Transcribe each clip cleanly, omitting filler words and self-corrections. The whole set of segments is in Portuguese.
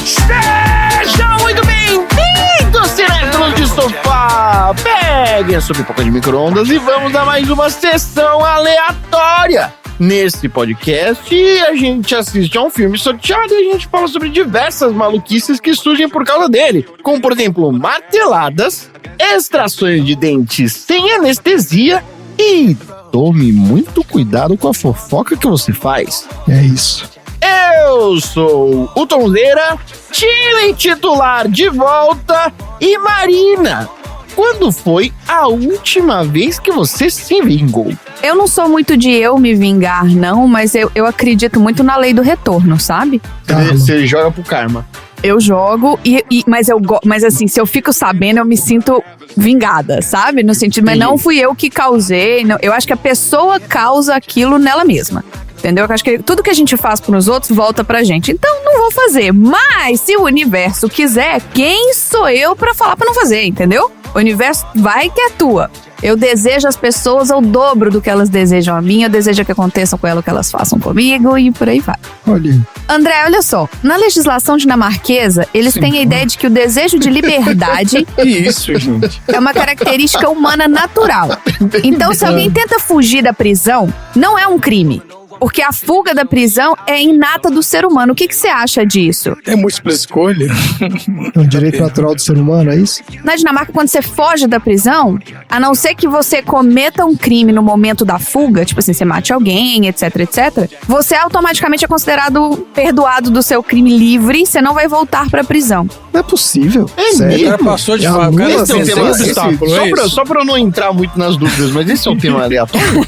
Sejam muito bem-vindos, cinéfilos de sofá! Peguem a sua pipoca de micro-ondas e vamos a mais uma sessão aleatória. Nesse podcast, a gente assiste a um filme sorteado e a gente fala sobre diversas maluquices que surgem por causa dele. Como, por exemplo, marteladas, extrações de dentes sem anestesia e tome muito cuidado com a fofoca que você faz. É isso. Eu sou o Tonzeira, time titular de volta e Marina. Quando foi a última vez que você se vingou? Eu não sou muito de eu me vingar, não, mas eu acredito muito na lei do retorno, sabe? Você joga pro karma. Eu jogo, mas assim, se eu fico sabendo, eu me sinto vingada, sabe? No sentido, mas não fui eu que causei, não, eu acho que a pessoa causa aquilo nela mesma. Entendeu? Eu acho que tudo que a gente faz pros outros volta pra gente. Então, não vou fazer. Mas, se o universo quiser, quem sou eu pra falar pra não fazer, entendeu? O universo vai que atua. Eu desejo às pessoas o dobro do que elas desejam a mim. Eu desejo que aconteça com elas o que elas façam comigo e por aí vai. Olha aí. André, olha só. Na legislação dinamarquesa, eles têm a ideia de que o desejo de liberdade Isso, gente. é uma característica humana natural. Então, se alguém tenta fugir da prisão, não é um crime. Porque a fuga da prisão é inata do ser humano. O que você acha disso? É múltipla escolha. É um direito natural do ser humano, é isso? Na Dinamarca, quando você foge da prisão, a não ser que você cometa um crime no momento da fuga, tipo assim, você mate alguém, etc, etc, você automaticamente é considerado perdoado do seu crime livre, você não vai voltar pra prisão. Não é possível. É Sério? mesmo? O cara passou de É faca. O cara anula Esse é um venceu tema, esse obstáculo, é isso? só pra eu não entrar muito nas dúvidas, mas esse é um tema aleatório.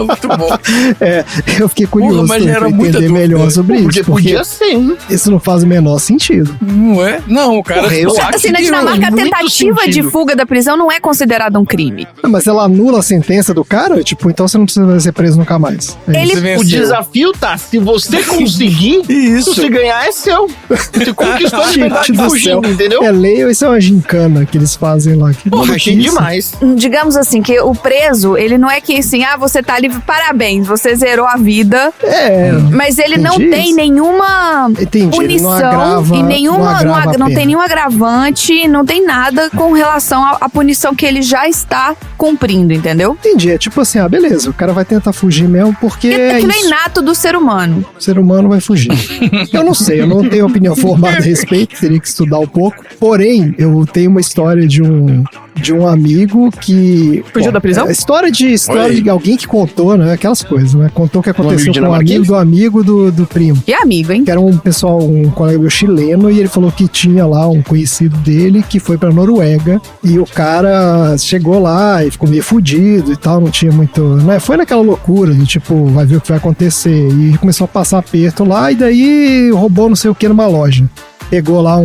Muito bom. É, eu fiquei curioso Porra, mas pra gera entender muita dúvida. melhor sobre Porque isso. podia ser, hein? Isso não faz o menor sentido. Não é? Não, o cara... Porra, eu acho Assim, na que Dinamarca, a muito tentativa de sentido. fuga da prisão não é considerada um crime. Mas ela anula a sentença do cara? Tipo, então você não precisa ser preso nunca mais. É Ele- isso. Você O venceu. desafio tá, se você conseguir, Isso. se você ganhar, é seu. Você conquistou a liberdade Gente do fugindo, céu. entendeu? É lei ou isso é uma gincana que eles fazem lá? Que Porra, achei maluquice. demais. Digamos assim, que o preso, ele não é que assim, você tá livre, parabéns, você zerou a vida, É, mas ele não Entendi tem isso. nenhuma entendi. Ele não punição agrava, e nenhuma, não agrava a não tem pena. nenhum agravante, não tem nada com relação à punição que ele já está cumprindo, entendeu? Entendi. É tipo assim, beleza, o cara vai tentar fugir mesmo porque é Aquilo é isso. inato do ser humano. O ser humano vai fugir. Eu não sei, eu não tenho opinião formada a respeito, teria que estudar um pouco. Porém, eu tenho uma história de um amigo que... Fugiu da prisão? História de alguém que contou, né? Aquelas coisas, né? Contou o que aconteceu amigo com um amigo do amigo do primo. E amigo, hein? Que era um colega meu chileno, e ele falou que tinha lá um conhecido dele que foi pra Noruega, e o cara chegou lá e ficou meio fudido e tal, não tinha muito... Né? Foi naquela loucura do tipo, vai ver o que vai acontecer, e começou a passar aperto lá, e daí roubou não sei o que numa loja. Pegou lá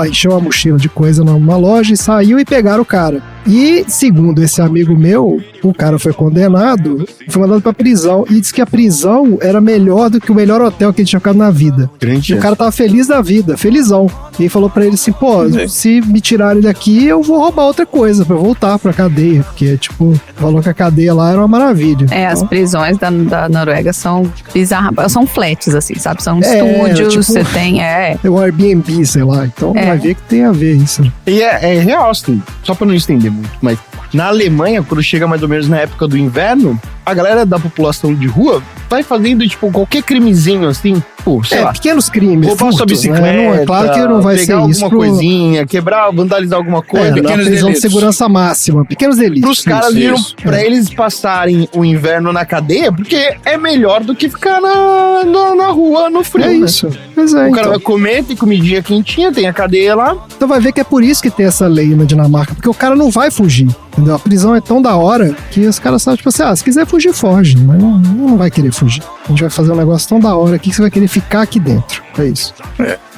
encheu uma mochila de coisa numa loja e saiu e pegaram o cara. E, segundo esse amigo meu, o cara foi condenado, foi mandado pra prisão, e disse que a prisão era melhor do que o melhor hotel que ele tinha ficado na vida. E o cara tava feliz da vida, felizão. E ele falou pra ele assim, pô, se me tirarem daqui, eu vou roubar outra coisa pra eu voltar pra cadeia. Porque, tipo, falou que a cadeia lá era uma maravilha. As Então, prisões da Noruega são bizarras, são flats, assim, sabe? São estúdios, tipo- você tem, é um Airbnb, sei lá. Então vai ver que tem a ver isso. E é real, assim, só pra não estender muito, mas na Alemanha, quando chega mais ou menos na época do inverno, a galera da população de rua vai fazendo, tipo, qualquer crimezinho, assim, pô, sei lá. Pequenos crimes, Roubar sua furtos, bicicleta, né? Não, é claro que não vai pegar ser isso alguma pro... coisinha, quebrar, vandalizar alguma coisa. na pequenos prisão de delitos. segurança máxima, pequenos delitos. Pros caras viram isso. pra eles passarem o inverno na cadeia, porque é melhor do que ficar na rua, no frio, É né? isso. Pois é, O cara então. vai comer, tem comidinha quentinha, tem a cadeia lá. Então vai ver que é por isso que tem essa lei na Dinamarca, porque o cara não vai fugir, entendeu? A prisão é tão da hora que os caras sabem, tipo assim, se quiser fugir, foge, mas não vai querer fugir. A gente vai fazer um negócio tão da hora aqui que você vai querer ficar aqui dentro. É isso.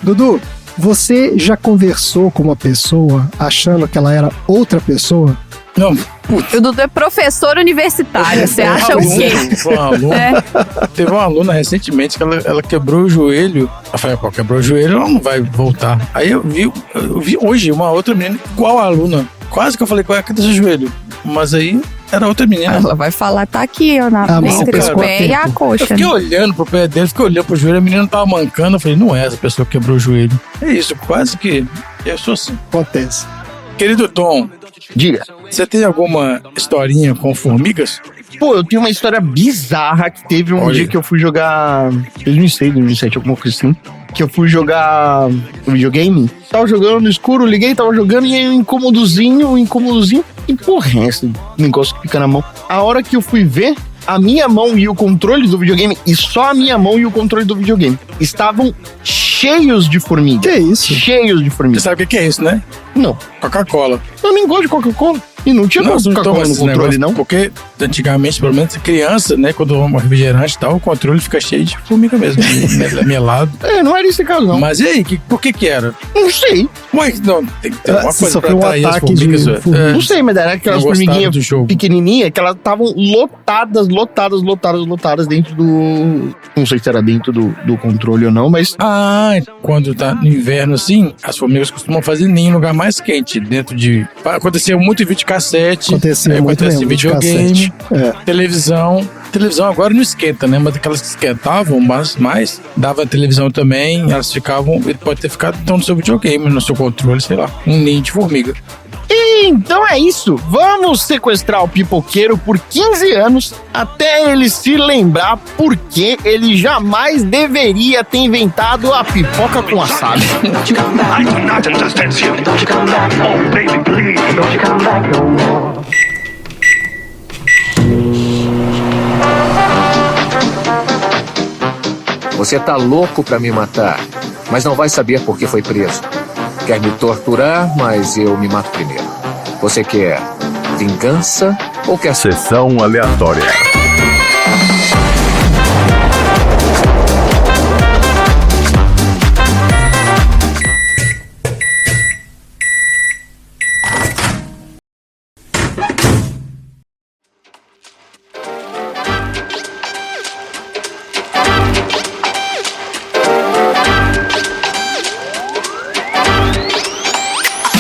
Dudu, você já conversou com uma pessoa achando que ela era outra pessoa? Não, O Dudu é professor universitário, você acha o quê? Foi uma aluna. Teve uma aluna recentemente que ela quebrou o joelho. Eu falei, pô, quebrou o joelho, ela não vai voltar. Aí eu vi hoje uma outra menina igual a aluna, Quase que eu falei, cadê seu joelho? Mas aí era outra menina. Ela vai falar, tá aqui, ó, mas entre você o pé e a tempo. coxa. Eu fiquei olhando pro pé dele, fiquei olhando pro joelho, a menina tava mancando. Eu falei, não é essa pessoa que quebrou o joelho. É isso, quase que eu sou assim. Acontece. Querido Tom, Diga. você tem alguma historinha com formigas? Pô, eu tenho uma história bizarra que teve um Olha. dia que eu fui jogar 2006, 2007, alguma coisa assim. Que eu fui jogar videogame. Tava jogando no escuro, liguei, tava jogando e aí um incômodozinho. Que porra é esse negócio que fica na mão? A hora que eu fui ver, a minha mão e o controle do videogame, e só a minha mão e o controle do videogame, estavam cheios de formiga. Que isso? Cheios de Você formiga. sabe o que é isso, né? Não, Coca-Cola. eu nem gosto de Coca-Cola. E não tinha Não, Coca-Cola toma no esses controle, negócios, não. Porque antigamente, pelo menos criança, né, quando toma refrigerante e tal, o controle fica cheio de formiga mesmo, melado. É, não era esse caso, não. Mas e aí, por que que era? Não sei. Mas não, tem que ter uma Você coisa pra sofreu um atrair as ataque de formigas. velho. formiga. Não sei, mas era aquelas não gostaram formiguinhas do jogo. pequenininhas que elas estavam lotadas dentro do... Não sei se era dentro do controle ou não, mas... Ah, quando tá no inverno assim, as formigas costumam fazer ninho em lugar mais quente, dentro de... Aconteceu muito em videocassete, Acontecia aí muito acontece em mesmo, de videogame, cassete. É. televisão. Televisão agora não esquenta, né? Mas aquelas que esquentavam, mas dava televisão também, elas ficavam... Ele pode ter ficado então no seu videogame, no seu controle, sei lá, um ninho de formiga. Então é isso. Vamos sequestrar o pipoqueiro por 15 anos até ele se lembrar por que ele jamais deveria ter inventado a pipoca com wasabi. I do not understand you. Don't you come back. Oh, baby, please. Don't you come back no more. Você tá louco pra me matar, mas não vai saber por que foi preso. Quer me torturar, mas eu me mato primeiro. Você quer vingança ou quer... Sessão aleatória.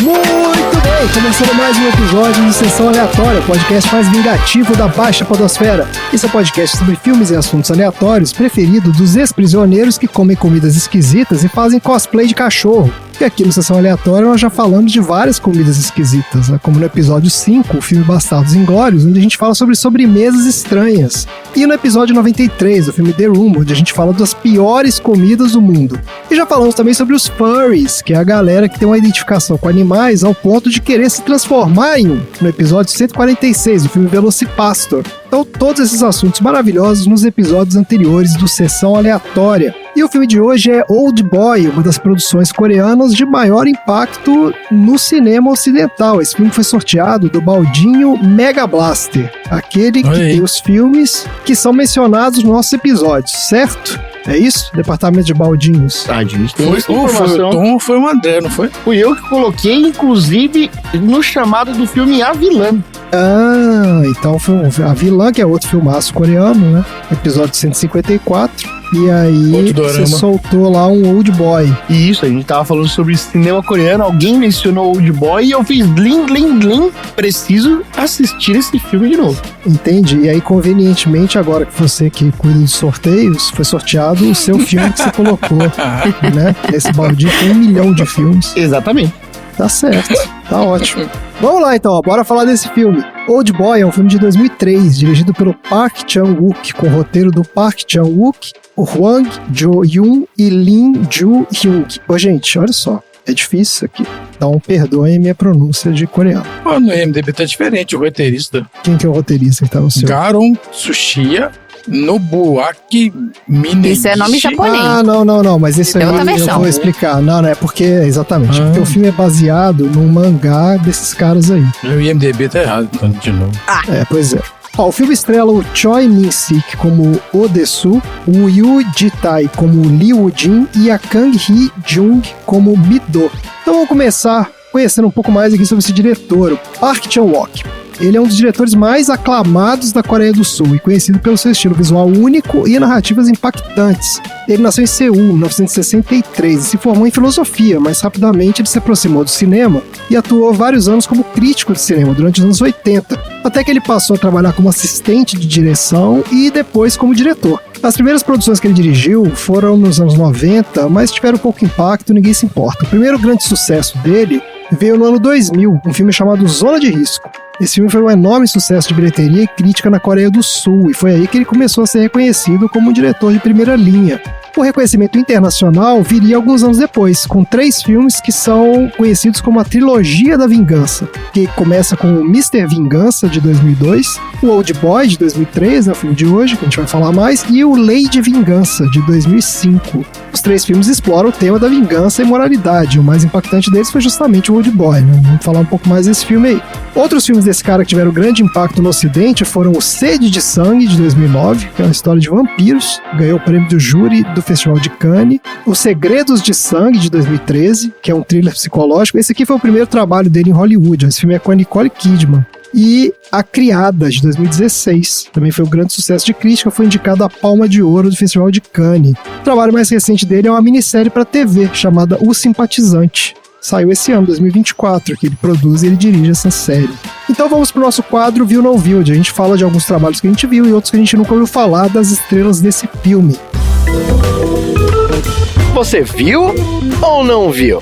Muito bem, começando mais um episódio de Sessão Aleatória, o podcast mais vingativo da Baixa Podosfera. Esse é um podcast sobre filmes e assuntos aleatórios, preferido dos ex-prisioneiros que comem comidas esquisitas e fazem cosplay de cachorro. E aqui no Sessão Aleatória nós já falamos de várias comidas esquisitas, né? Como no episódio 5, o filme Bastardos Inglórios, onde a gente fala sobre sobremesas estranhas. E no episódio 93, o filme The Room, onde a gente fala das piores comidas do mundo. E já falamos também sobre os furries, que é a galera que tem uma identificação com animais ao ponto de querer se transformar em um, no episódio 146, o filme Velocipastor. Então, todos esses assuntos maravilhosos nos episódios anteriores do Sessão Aleatória. E o filme de hoje é Old Boy, uma das produções coreanas de maior impacto no cinema ocidental. Esse filme foi sorteado do baldinho Mega Blaster, aquele que Oi. tem os filmes que são mencionados nos nossos episódios, certo? É isso? Departamento de baldinhos. A gente tem Foi, essa ou foi o informação. Tom ou foi o André, não foi? Fui eu que coloquei, inclusive, no chamado do filme A Vilã. Ah, então foi a Vilã, que é outro filmaço coreano, né? Episódio 154. E aí Outro dorama. você soltou lá um Old Boy. E isso, a gente tava falando sobre cinema coreano, alguém mencionou Old Boy e eu fiz blim, blim, blim. Preciso assistir esse filme de novo. Entendi. E aí, convenientemente, agora que você que cuida dos sorteios, foi sorteado o seu filme que você colocou, né? Esse baldinho tem 1 milhão de filmes. Exatamente. Tá certo. Tá ótimo. Vamos lá, então. Ó, bora falar desse filme. Old Boy é um filme de 2003, dirigido pelo Park Chan-wook, com o roteiro do Park Chan-wook, o Hwang Jo-yoon e Lim Joo-hyung. Ô, gente, olha só. É difícil isso aqui. Então, perdoem minha pronúncia de coreano. Pô, no IMDb tá diferente, o roteirista. Quem que é o roteirista que tá no seu? Garon Tsuchiya Nobuaki Minegishi. Isso é nome japonês. Ah, não, mas isso aí Tem outra eu versão. vou explicar. Não, é porque, exatamente, Ah. porque o filme é baseado num mangá desses caras aí. O IMDb tá errado, então, de novo. É, pois é. Ó, o filme estrela o Choi Min-sik como Odesu, o Yu Ji-tae como Lee Woo-jin e a Kang Hee-jung como Mi-do. Então vamos começar conhecendo um pouco mais aqui sobre esse diretor, o Park Chan-wook. ele é um dos diretores mais aclamados da Coreia do Sul e conhecido pelo seu estilo visual único e narrativas impactantes. Ele nasceu em Seul, em 1963, e se formou em filosofia, mas rapidamente ele se aproximou do cinema e atuou vários anos como crítico de cinema durante os anos 80, até que ele passou a trabalhar como assistente de direção e depois como diretor. As primeiras produções que ele dirigiu foram nos anos 90, mas tiveram pouco impacto, ninguém se importa. O primeiro grande sucesso dele veio no ano 2000, um filme chamado Zona de Risco. Esse filme foi um enorme sucesso de bilheteria e crítica na Coreia do Sul, e foi aí que ele começou a ser reconhecido como um diretor de primeira linha. O reconhecimento internacional viria alguns anos depois, com 3 filmes que são conhecidos como a trilogia da vingança, que começa com o Mr. Vingança, de 2002, o Old Boy, de 2003, o filme de hoje, que a gente vai falar mais, e o Lady Vingança, de 2005. Os 3 filmes exploram o tema da vingança e moralidade. O mais impactante deles foi justamente o Old Boy, né? Vamos falar um pouco mais desse filme aí. Outros filmes desse cara que tiveram grande impacto no ocidente foram o Sede de Sangue, de 2009, que é uma história de vampiros, ganhou o prêmio do júri do Festival de Cannes, Os Segredos de Sangue, de 2013, que é um thriller psicológico. Esse aqui foi o primeiro trabalho dele em Hollywood. Esse filme é com a Nicole Kidman. E A Criada, de 2016. Também foi um grande sucesso de crítica, foi indicado à Palma de Ouro do Festival de Cannes. O trabalho mais recente dele é uma minissérie para TV, chamada O Simpatizante. Saiu esse ano, 2024, que ele produz e ele dirige essa série. Então vamos pro nosso quadro Viu Não Viu, onde a gente fala de alguns trabalhos que a gente viu e outros que a gente nunca ouviu falar das estrelas desse filme. Você viu ou não viu?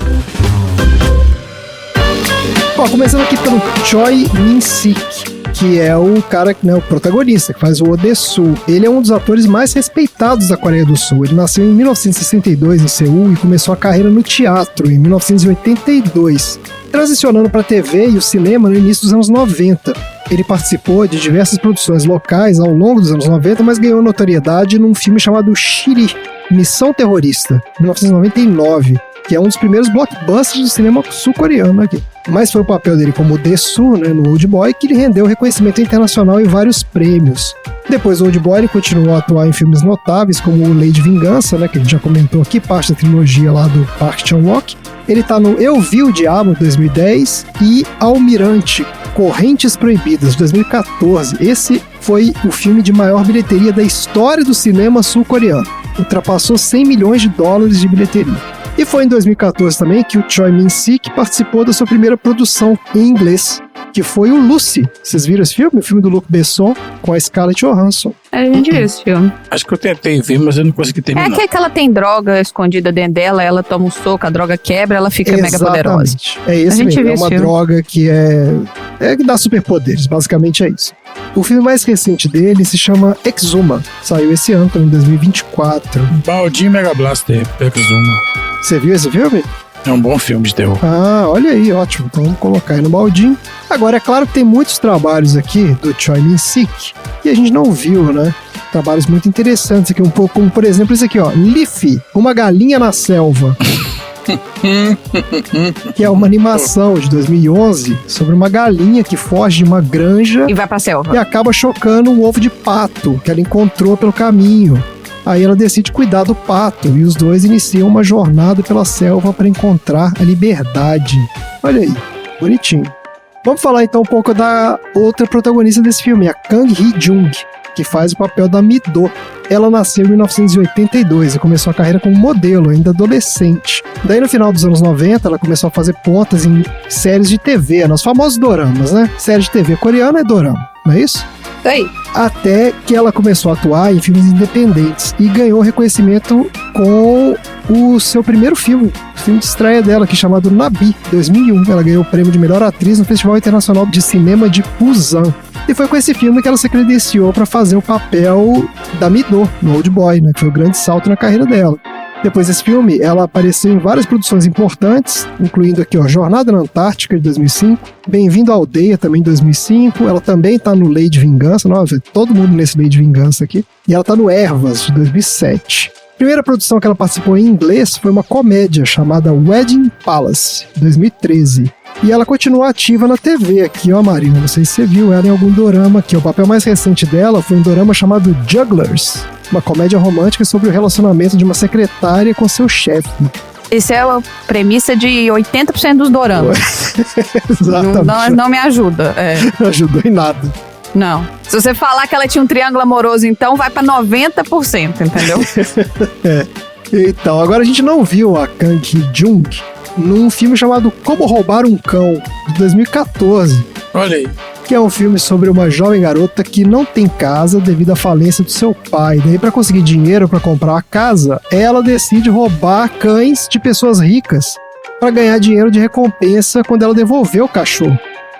Ó, começando aqui pelo Choi Min-sik, que é o cara, né, o protagonista, que faz o Odesu. Ele é um dos atores mais respeitados da Coreia do Sul. Ele nasceu em 1962 em Seul e começou a carreira no teatro em 1982, transicionando para a TV e o cinema no início dos anos 90. Ele participou de diversas produções locais ao longo dos anos 90, mas ganhou notoriedade num filme chamado Shiri, Missão Terrorista, 1999, que é um dos primeiros blockbusters do cinema sul-coreano aqui. Mas foi o papel dele como Dae-soo, né, no Old Boy, que lhe rendeu reconhecimento internacional e vários prêmios. Depois do Old Boy, ele continuou a atuar em filmes notáveis como o Lady Vingança, né, que a gente já comentou aqui, parte da trilogia lá do Park Chan-wook. Ele tá no Eu Vi o Diabo, de 2010, e Almirante, Correntes Proibidas, de 2014. Esse foi o filme de maior bilheteria da história do cinema sul-coreano. Ultrapassou 100 milhões de dólares de bilheteria. E foi em 2014 também que o Choi Min-sik participou da sua primeira produção em inglês, que foi o Lucy. Vocês viram esse filme? O filme do Luc Besson com a Scarlett Johansson. A gente viu esse filme. Acho que eu tentei ver, mas eu não consegui terminar. É que ela tem droga escondida dentro dela, ela toma um soco, a droga quebra, ela fica mega poderosa. É esse mesmo, é uma filme. droga que que dá superpoderes, basicamente é isso. O filme mais recente dele se chama Exuma, saiu esse ano, em 2024. Baldinho Mega Blaster, Exuma. Você viu esse filme? É um bom filme de terror. Ah, olha aí, ótimo. Então vamos colocar aí no baldinho. Agora, é claro que tem muitos trabalhos aqui do Choi Min-sik e a gente não viu, né? Trabalhos muito interessantes aqui, um pouco como, por exemplo, esse aqui, ó. Leafy, Uma Galinha na Selva. Que é uma animação de 2011 sobre uma galinha que foge de uma granja E vai pra selva. e acaba chocando um ovo de pato que ela encontrou pelo caminho. Aí ela decide cuidar do pato e os dois iniciam uma jornada pela selva para encontrar a liberdade. Olha aí, bonitinho. Vamos falar então um pouco da outra protagonista desse filme, a Kang Hee-jung, que faz o papel da Mi-do. Ela nasceu em 1982 e começou a carreira como modelo, ainda adolescente. Daí no final dos anos 90, ela começou a fazer pontas em séries de TV, nos famosos doramas, né? Série de TV coreana é dorama, não é isso? Aí. Até que ela começou a atuar em filmes independentes e ganhou reconhecimento com o seu primeiro filme, o filme de estreia dela, que é chamado Nabi, 2001. Ela ganhou o prêmio de melhor atriz no Festival Internacional de Cinema de Busan. E foi com esse filme que ela se credenciou para fazer o papel da Mi-do no Old Boy, né, que foi o grande salto na carreira dela. Depois desse filme, ela apareceu em várias produções importantes, incluindo aqui, ó, Jornada na Antártica, de 2005, Bem-vindo à Aldeia, também de 2005, ela também tá no Lady Vingança, nossa, todo mundo nesse Lady Vingança aqui, e ela tá no Ervas, de 2007. A primeira produção que ela participou em inglês foi uma comédia chamada Wedding Palace, de 2013. E ela continua ativa na TV aqui, ó, Marina, não sei se você viu ela em algum dorama aqui. O papel mais recente dela foi um dorama chamado Jugglers, uma comédia romântica sobre o relacionamento de uma secretária com seu chefe. Essa é a premissa de 80% dos doramas. Exatamente. Não me ajuda. Não ajudou em nada. Não. Se você falar que ela tinha um triângulo amoroso, então vai pra 90%, entendeu? Então, agora a gente não viu a Kang Hee-jung num filme chamado Como Roubar um Cão, de 2014. Olha aí. Que é um filme sobre uma jovem garota que não tem casa devido à falência do seu pai. Daí, para conseguir dinheiro para comprar a casa, ela decide roubar cães de pessoas ricas para ganhar dinheiro de recompensa quando ela devolver o cachorro.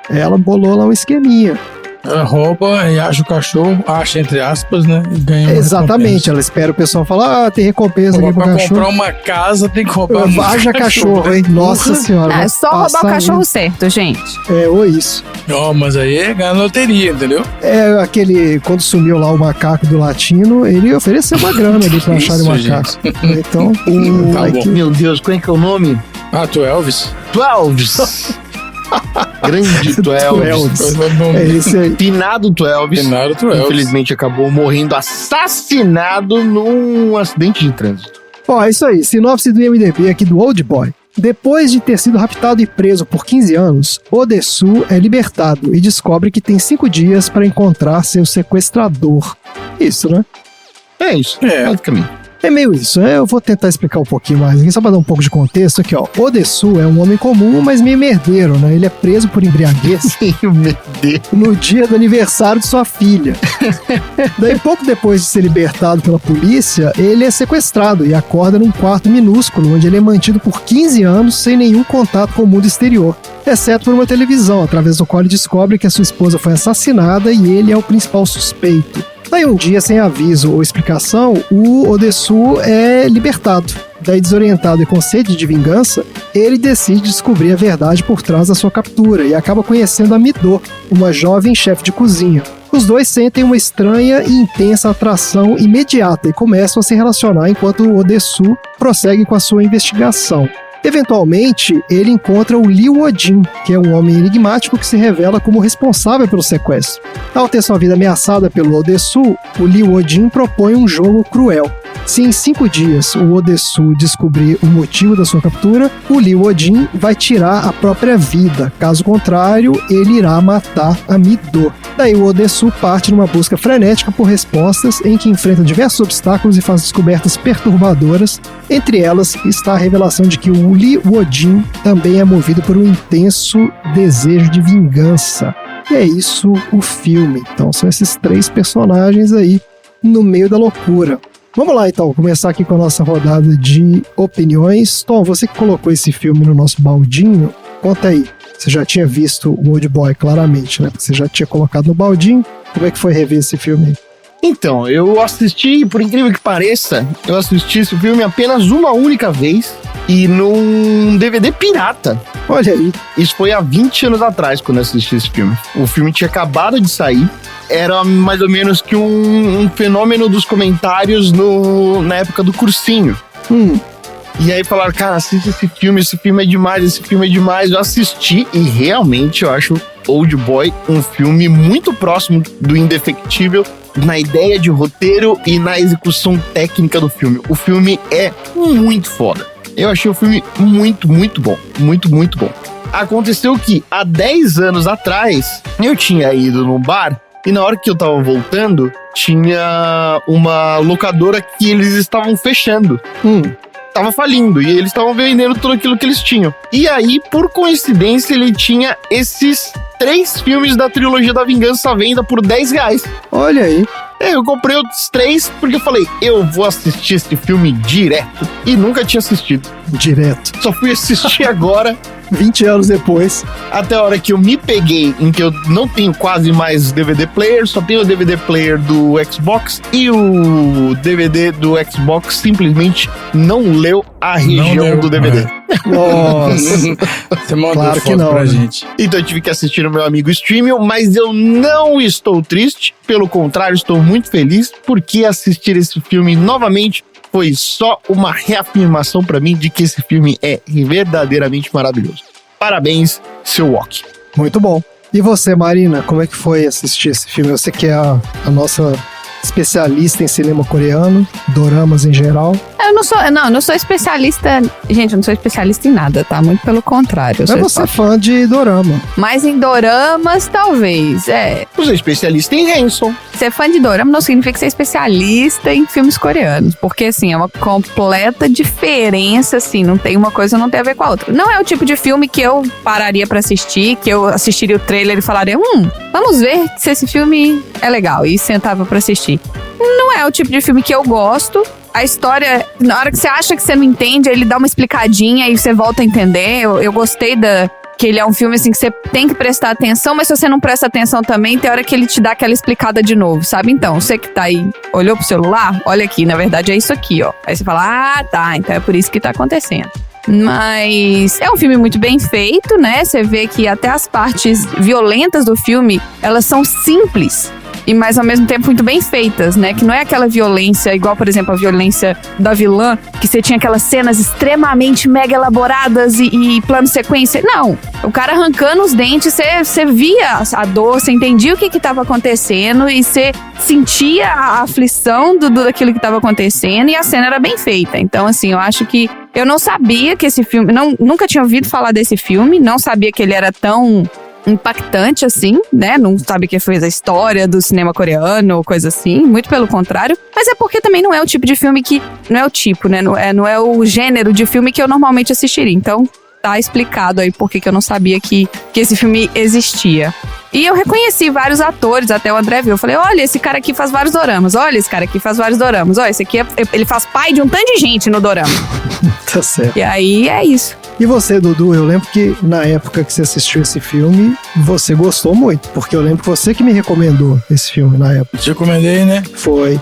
Ela bolou lá um esqueminha. Ela rouba e acha o cachorro, acha entre aspas, né? E ganha uma Exatamente, recompensa. ela espera o pessoal falar, tem recompensa aqui pro Pra cachorro. comprar uma casa tem que roubar um Haja cachorro, hein? Nossa senhora. É só roubar o cachorro certo, gente. Ou isso. Ó, mas aí é ganhar na loteria, entendeu? É aquele, quando sumiu lá o macaco do latino, ele ofereceu uma grana ali pra achar o Isso, macaco. Então, Tá vai bom. que... Meu Deus, qual é que é o nome? Ah, tu é Elvis? Twelves. Grande Twelves. É esse aí. Finado Twelves. Finado Twelves. Infelizmente acabou morrendo assassinado num acidente de trânsito. Ó, é isso aí. Sinopse do IMDb aqui do Old Boy. Depois de ter sido raptado e preso por 15 anos, Odesu é libertado e descobre que tem 5 dias para encontrar seu sequestrador. Isso, né? É isso, É. basicamente. É meio isso, eu vou tentar explicar um pouquinho mais aqui, só para dar um pouco de contexto aqui, ó. Odesu é um homem comum, mas meio merdeiro, né? Ele é preso por embriaguez Meu Deus. no dia do aniversário de sua filha. Daí, pouco depois de ser libertado pela polícia, ele é sequestrado e acorda num quarto minúsculo, onde ele é mantido por 15 anos sem nenhum contato com o mundo exterior, exceto por uma televisão, através do qual ele descobre que a sua esposa foi assassinada e ele é o principal suspeito. Daí um dia, sem aviso ou explicação, o Odesu é libertado. Daí, desorientado e com sede de vingança, ele decide descobrir a verdade por trás da sua captura e acaba conhecendo a Midô, uma jovem chefe de cozinha. Os dois sentem uma estranha e intensa atração imediata e começam a se relacionar enquanto o Odesu prossegue com a sua investigação. Eventualmente, ele encontra o Lee Woo-jin, que é um homem enigmático que se revela como responsável pelo sequestro. Ao ter sua vida ameaçada pelo Odesu, o Lee Woo-jin propõe um jogo cruel. Se em 5 dias o Odesu descobrir o motivo da sua captura, o Lee Woo-jin vai tirar a própria vida. Caso contrário, ele irá matar a Midô. Daí o Odesu parte numa busca frenética por respostas, em que enfrenta diversos obstáculos e faz descobertas perturbadoras. Entre elas está a revelação de que o Lee Woo-jin também é movido por um intenso desejo de vingança. E é isso o filme. Então são esses 3 personagens aí no meio da loucura. Vamos lá então, começar aqui com a nossa rodada de opiniões. Tom, você que colocou esse filme no nosso baldinho, conta aí. Você já tinha visto o Old Boy, claramente, né? Porque você já tinha colocado no baldinho. Como é que foi rever esse filme aí? Então, eu assisti, por incrível que pareça, eu assisti esse filme apenas uma única vez e num DVD pirata. Olha aí. Isso foi há 20 anos atrás, quando eu assisti esse filme. O filme tinha acabado de sair. Era mais ou menos que um fenômeno dos comentários na época do cursinho. E aí falaram, cara, assiste esse filme é demais, esse filme é demais. Eu assisti e realmente eu acho Old Boy um filme muito próximo do Indefectível na ideia de roteiro e na execução técnica do filme. O filme é muito foda. Eu achei o filme muito, muito bom. Muito, muito bom. Aconteceu que há 10 anos atrás eu tinha ido num bar e na hora que eu tava voltando tinha uma locadora que eles estavam fechando. Tava falindo e eles estavam vendendo tudo aquilo que eles tinham. E aí, por coincidência, ele tinha esses 3 filmes da trilogia da Vingança à venda por R$10. Olha aí. Eu comprei os 3 porque eu falei, eu vou assistir esse filme direto. E nunca tinha assistido. Direto. Só fui assistir agora, 20 anos depois. até a hora que eu me peguei, em que eu não tenho quase mais DVD player, só tenho o DVD player do Xbox e o DVD do Xbox simplesmente não leu a região leu, do DVD. Nossa. Você mandou Claro que foto não, pra né? gente. Então eu tive que assistir no meu amigo Streamio, mas eu não estou triste, pelo contrário, estou muito feliz, porque assistir esse filme novamente foi só uma reafirmação pra mim de que esse filme é verdadeiramente maravilhoso. Parabéns, seu Walk. Muito bom. E você, Marina, como é que foi assistir esse filme? Você que é a nossa especialista em cinema coreano, doramas em geral. Eu eu não sou especialista. Gente, eu não sou especialista em nada, tá? Muito pelo contrário. Mas você é fã de dorama. Mas em doramas, talvez. Você é especialista em Hanson. Ser fã de dorama não significa ser especialista em filmes coreanos. Porque, assim, é uma completa diferença, assim. Não tem uma coisa, não tem a ver com a outra. Não é o tipo de filme que eu pararia pra assistir, que eu assistiria o trailer e falaria, vamos ver se esse filme é legal. E sentava pra assistir. Não é o tipo de filme que eu gosto. A história, na hora que você acha que você não entende, ele dá uma explicadinha e você volta a entender. Eu gostei que ele é um filme assim que você tem que prestar atenção, mas se você não presta atenção também, tem hora que ele te dá aquela explicada de novo, sabe? Então, você que tá aí, olhou pro celular, olha aqui, na verdade é isso aqui, ó. Aí você fala, tá, então é por isso que tá acontecendo. Mas é um filme muito bem feito, né? Você vê que até as partes violentas do filme, elas são simples. Mas ao mesmo tempo muito bem feitas, né? Que não é aquela violência, igual, por exemplo, a violência da vilã, que você tinha aquelas cenas extremamente mega elaboradas e plano sequência. Não, o cara arrancando os dentes, você via a dor, você entendia o que estava acontecendo e você sentia a aflição daquilo que estava acontecendo e a cena era bem feita. Então, assim, eu acho que eu não sabia que esse filme, nunca tinha ouvido falar desse filme, não sabia que ele era tão impactante assim, né? Não sabe que fez a história do cinema coreano ou coisa assim, muito pelo contrário. Mas é porque também não é o tipo de filme que... Não é o tipo, né? Não é o gênero de filme que eu normalmente assistiria. Então, tá explicado aí por que eu não sabia que esse filme existia. E eu reconheci vários atores, até o André viu. Eu falei, olha, esse cara aqui faz vários doramas. Olha, esse cara aqui faz vários doramas. Olha, esse aqui ele faz pai de um tanto de gente no dorama. Tá certo. E aí, é isso. E você, Dudu, eu lembro que na época que você assistiu esse filme, você gostou muito. Porque eu lembro que você que me recomendou esse filme na época. Te recomendei, né? Foi.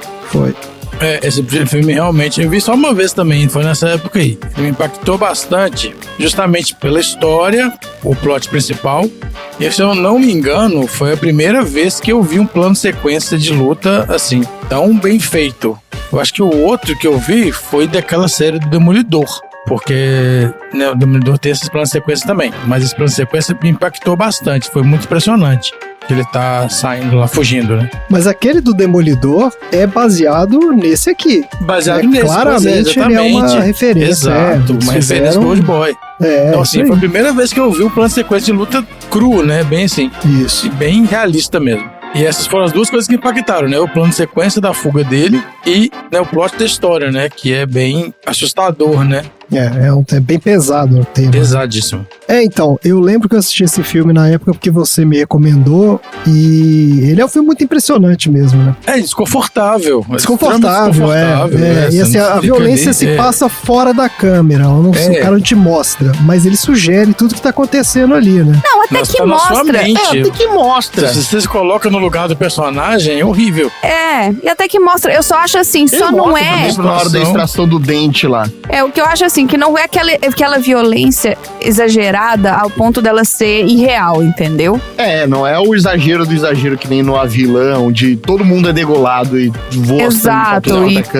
Esse filme realmente, eu vi só uma vez também, foi nessa época aí. Me impactou bastante, justamente pela história, o plot principal. E se eu não me engano, foi a primeira vez que eu vi um plano sequência de luta assim, tão bem feito. Eu acho que o outro que eu vi foi daquela série do Demolidor. Porque, né, o Demolidor tem esses planos de sequência também. Mas esse plano de sequência me impactou bastante, foi muito impressionante. Ele tá saindo lá, fugindo, né? Mas aquele do Demolidor é baseado nesse aqui. Baseado nesse, claramente ele é uma referência. Exato, uma referência do Old Boy. Então, assim, foi a primeira vez que eu vi um plano de sequência de luta cru, né? Bem assim. Isso. E bem realista mesmo. E essas foram as duas coisas que impactaram, né? O plano de sequência da fuga dele e, né, o plot da história, né? Que é bem assustador, né? É bem pesado o tema. Pesadíssimo. Então, eu lembro que eu assisti esse filme na época porque você me recomendou e ele é um filme muito impressionante mesmo, né? É desconfortável. Desconfortável. E assim, a violência se passa fora da câmera, o cara não te mostra, mas ele sugere tudo que tá acontecendo ali, né? Não, até que mostra. Até que mostra. Se você se coloca no lugar do personagem, é horrível. E até que mostra. Eu só acho assim, só não é... Na hora da extração do dente lá. O que eu acho assim, que não é aquela violência exagerada ao ponto dela ser irreal, entendeu? Não é o exagero do exagero que nem no A Vilã, onde todo mundo é degolado e voa. Exato.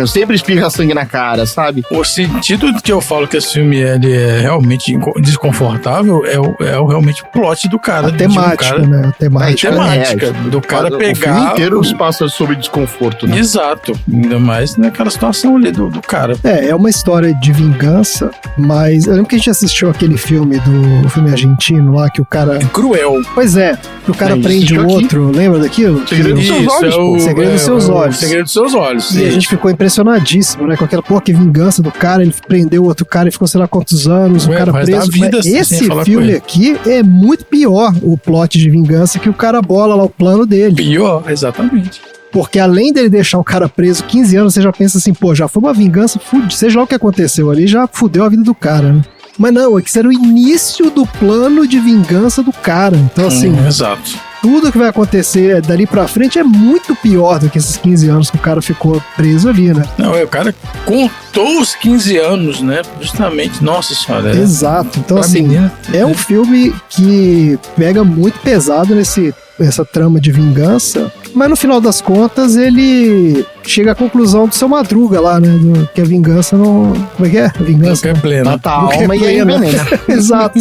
Sempre espirra sangue na cara, sabe? O sentido que eu falo que esse filme ele é realmente desconfortável é realmente o plot do cara. A temática, né? A temática. Do cara pegar... O filme inteiro se passa sobre desconforto, né? Exato. Ainda mais naquela situação ali do cara. É uma história de vingança, mas eu lembro que a gente assistiu aquele filme filme argentino lá, que o cara... Cruel. Pois é, que o cara prende o outro, lembra daquilo? Segredo dos seus olhos, pô. Segredo dos seus olhos. Segredo dos seus olhos. E a gente ficou impressionadíssimo, né? Com aquela, que vingança do cara, ele prendeu o outro cara e ficou sei lá quantos anos, o cara preso. Mas esse filme aqui é muito pior, o plot de vingança, que o cara bola lá o plano dele. Pior, exatamente. Porque além dele deixar o cara preso 15 anos, você já pensa assim, já foi uma vingança, seja lá o que aconteceu ali, já fudeu a vida do cara, né? Mas não, isso era o início do plano de vingança do cara. Então, assim, exato. Tudo que vai acontecer dali pra frente é muito pior do que esses 15 anos que o cara ficou preso ali, né? Não, o cara contou os 15 anos, né? Justamente, nossa senhora. Exato. Então, assim, é um filme que pega muito pesado essa trama de vingança, mas no final das contas ele chega à conclusão do seu Madruga lá, né? Que a vingança não... Como é que é? A vingança Não quer pleno. Mata a não quer alma e aí plena. envenena. Exato.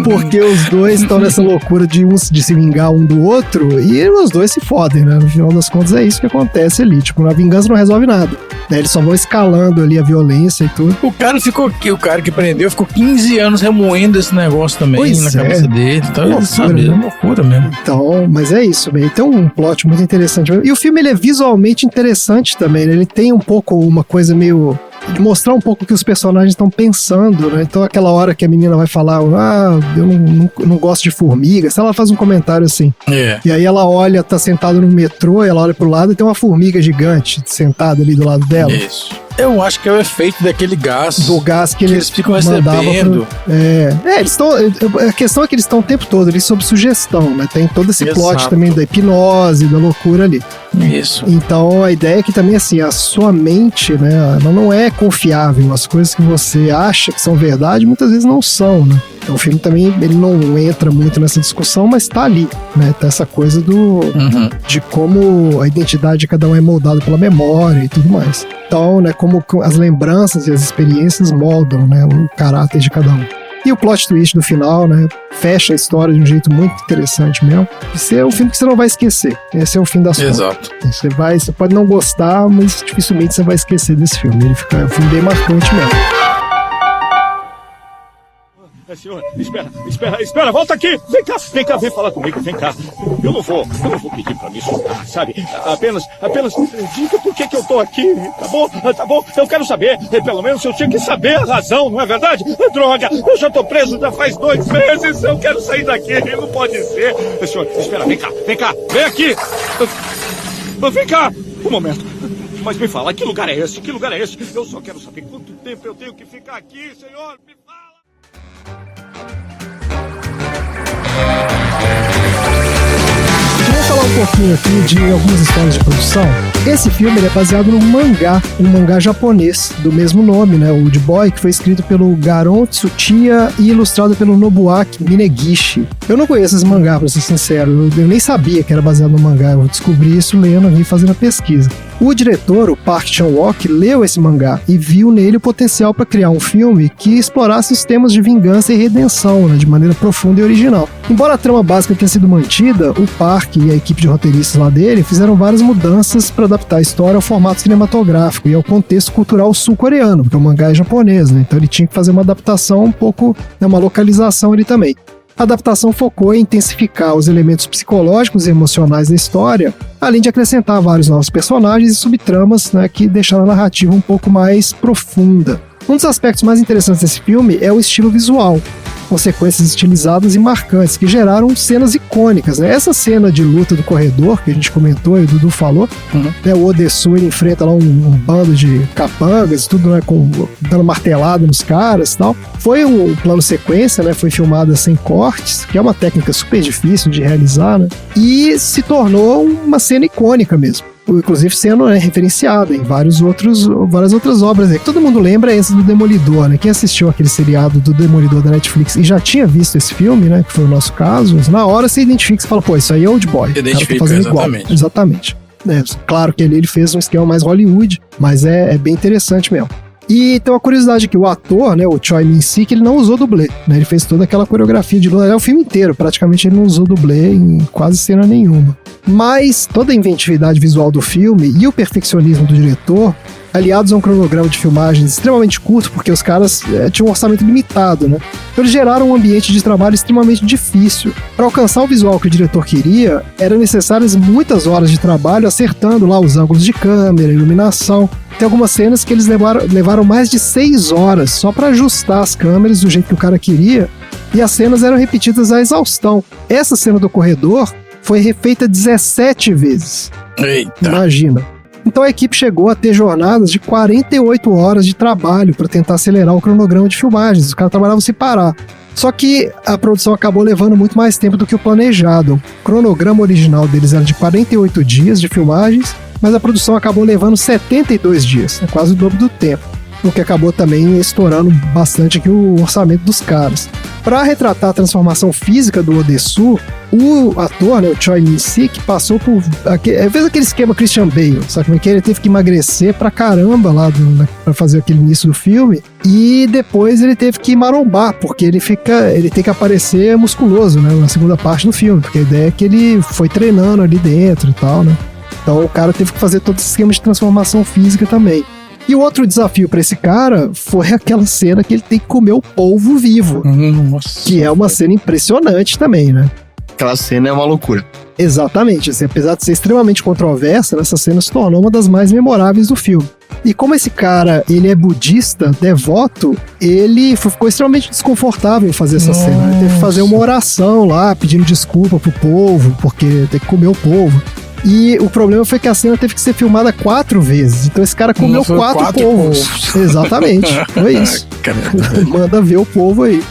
Porque os dois estão nessa loucura de se vingar um do outro e os dois se fodem, né? No final das contas é isso que acontece ali. Tipo, a vingança não resolve nada. Né? Eles só vão escalando ali a violência e tudo. O cara que prendeu ficou 15 anos remoendo esse negócio também Pois na cabeça dele. Então, ele Loucura, sabe, né? é loucura mesmo. Então, mas é isso, bem. Tem um plot muito interessante. E o filme, ele é visualmente interessante também, né? Ele tem um pouco uma coisa meio... de mostrar um pouco o que os personagens estão pensando, né? Então, aquela hora que a menina vai falar, eu não gosto de formiga, se ela faz um comentário assim. É. E aí ela olha, tá sentada no metrô, ela olha pro lado e tem uma formiga gigante sentada ali do lado dela. Isso. Eu acho que é o efeito daquele gás. Do gás que eles ficam mandavam recebendo. eles estão. A questão é que eles estão o tempo todo ali sob sugestão, né? Tem todo esse plot Exato. também da hipnose, da loucura ali. Isso. Então a ideia é que também, assim, a sua mente, né? Ela não é confiável. As coisas que você acha que são verdade, muitas vezes não são, né? Então, o filme também, ele não entra muito nessa discussão, mas tá ali, né? Tá essa coisa de como a identidade de cada um é moldada pela memória e tudo mais. Então, né, como as lembranças e as experiências moldam, né, o caráter de cada um. E o plot twist do final, né, fecha a história de um jeito muito interessante mesmo. Esse é um filme que você não vai esquecer. Esse é o fim das contas. Exato. Você pode não gostar, mas dificilmente você vai esquecer desse filme. É um filme bem marcante mesmo. Senhor, espera, volta aqui! Vem cá, vem falar comigo, vem cá. Eu não vou pedir pra me soltar, sabe? Apenas diga por que eu tô aqui, tá bom? Eu quero saber, pelo menos eu tinha que saber a razão, não é verdade? Droga, eu já tô preso já faz 2 meses, eu quero sair daqui, não pode ser. Senhor, espera, vem cá, vem aqui! Vem cá, um momento. Mas me fala, que lugar é esse? Eu só quero saber quanto tempo eu tenho que ficar aqui, senhor, me fala! Queria falar um pouquinho aqui de algumas histórias de produção. Esse filme ele é baseado num mangá, um mangá japonês do mesmo nome, né, Old Boy, que foi escrito pelo Garon Tsuchiya e ilustrado pelo Nobuaki Minegishi. Eu não conheço esse mangá, pra ser sincero, eu nem sabia que era baseado no mangá, eu descobri isso lendo e fazendo a pesquisa. O diretor, o Park Chan-wook, leu esse mangá e viu nele o potencial para criar um filme que explorasse os temas de vingança e redenção, né, de maneira profunda e original. Embora a trama básica tenha sido mantida, o Park e a equipe de roteiristas lá dele fizeram várias mudanças para adaptar a história ao formato cinematográfico e ao contexto cultural sul-coreano, porque o mangá é japonês, né, então ele tinha que fazer uma adaptação um pouco, uma localização ali também. A adaptação focou em intensificar os elementos psicológicos e emocionais da história, além de acrescentar vários novos personagens e subtramas, né, que deixaram a narrativa um pouco mais profunda. Um dos aspectos mais interessantes desse filme é o estilo visual, com sequências estilizadas e marcantes, que geraram cenas icônicas, né? Essa cena de luta do corredor, que a gente comentou e o Dudu falou, né? O Odessu ele enfrenta lá um bando de capangas, tudo, né, dando martelada nos caras e tal. Foi um plano sequência, né? Foi filmada sem cortes, que é uma técnica super difícil de realizar, né? E se tornou uma cena icônica mesmo. Inclusive sendo, né, referenciada em várias outras obras. Todo mundo lembra esse do Demolidor, né? Quem assistiu aquele seriado do Demolidor da Netflix e já tinha visto esse filme, né? Que foi o nosso caso, na hora você identifica e fala, pô, isso aí é Old Boy. Identifica, tá fazendo exatamente. igual. Exatamente. É, claro que ele fez um esquema mais Hollywood, mas é bem interessante mesmo. E tem uma curiosidade aqui, o ator, né, o Choi Min-sik, ele não usou dublê, né, ele fez toda aquela coreografia de luta, o filme inteiro, praticamente ele não usou dublê em quase cena nenhuma. Mas toda a inventividade visual do filme e o perfeccionismo do diretor, aliados a um cronograma de filmagens extremamente curto, porque os caras tinham um orçamento limitado, né? Então eles geraram um ambiente de trabalho extremamente difícil. Para alcançar o visual que o diretor queria, eram necessárias muitas horas de trabalho acertando lá os ângulos de câmera, iluminação. Tem algumas cenas que eles levaram mais de 6 horas só para ajustar as câmeras do jeito que o cara queria, e as cenas eram repetidas à exaustão. Essa cena do corredor foi refeita 17 vezes. Eita. Imagina. Então a equipe chegou a ter jornadas de 48 horas de trabalho para tentar acelerar o cronograma de filmagens. Os caras trabalhavam sem parar. Só que a produção acabou levando muito mais tempo do que o planejado. O cronograma original deles era de 48 dias de filmagens, mas a produção acabou levando 72 dias, quase o dobro do tempo. O que acabou também estourando bastante aqui o orçamento dos caras. Pra retratar a transformação física do Odessu, o ator, né, o Choi Min-sik, passou por... fez aquele esquema Christian Bale, sabe como é que ele teve que emagrecer pra caramba lá pra fazer aquele início do filme, e depois ele teve que marombar, porque ele tem que aparecer musculoso, né, na segunda parte do filme, porque a ideia é que ele foi treinando ali dentro e tal, né. Então o cara teve que fazer todo esse esquema de transformação física também. E o outro desafio pra esse cara foi aquela cena que ele tem que comer o polvo vivo. Nossa. Que é uma cena impressionante também, né? Aquela cena é uma loucura. Exatamente. Assim, apesar de ser extremamente controversa, essa cena se tornou uma das mais memoráveis do filme. E como esse cara, ele é budista, devoto, ele ficou extremamente desconfortável em fazer essa cena. Ele teve que fazer uma oração lá, pedindo desculpa pro povo, porque tem que comer o polvo. E o problema foi que a cena teve que ser filmada 4 vezes. Então esse cara comeu 4 polvos. Exatamente. Foi isso. Manda ver o polvo aí.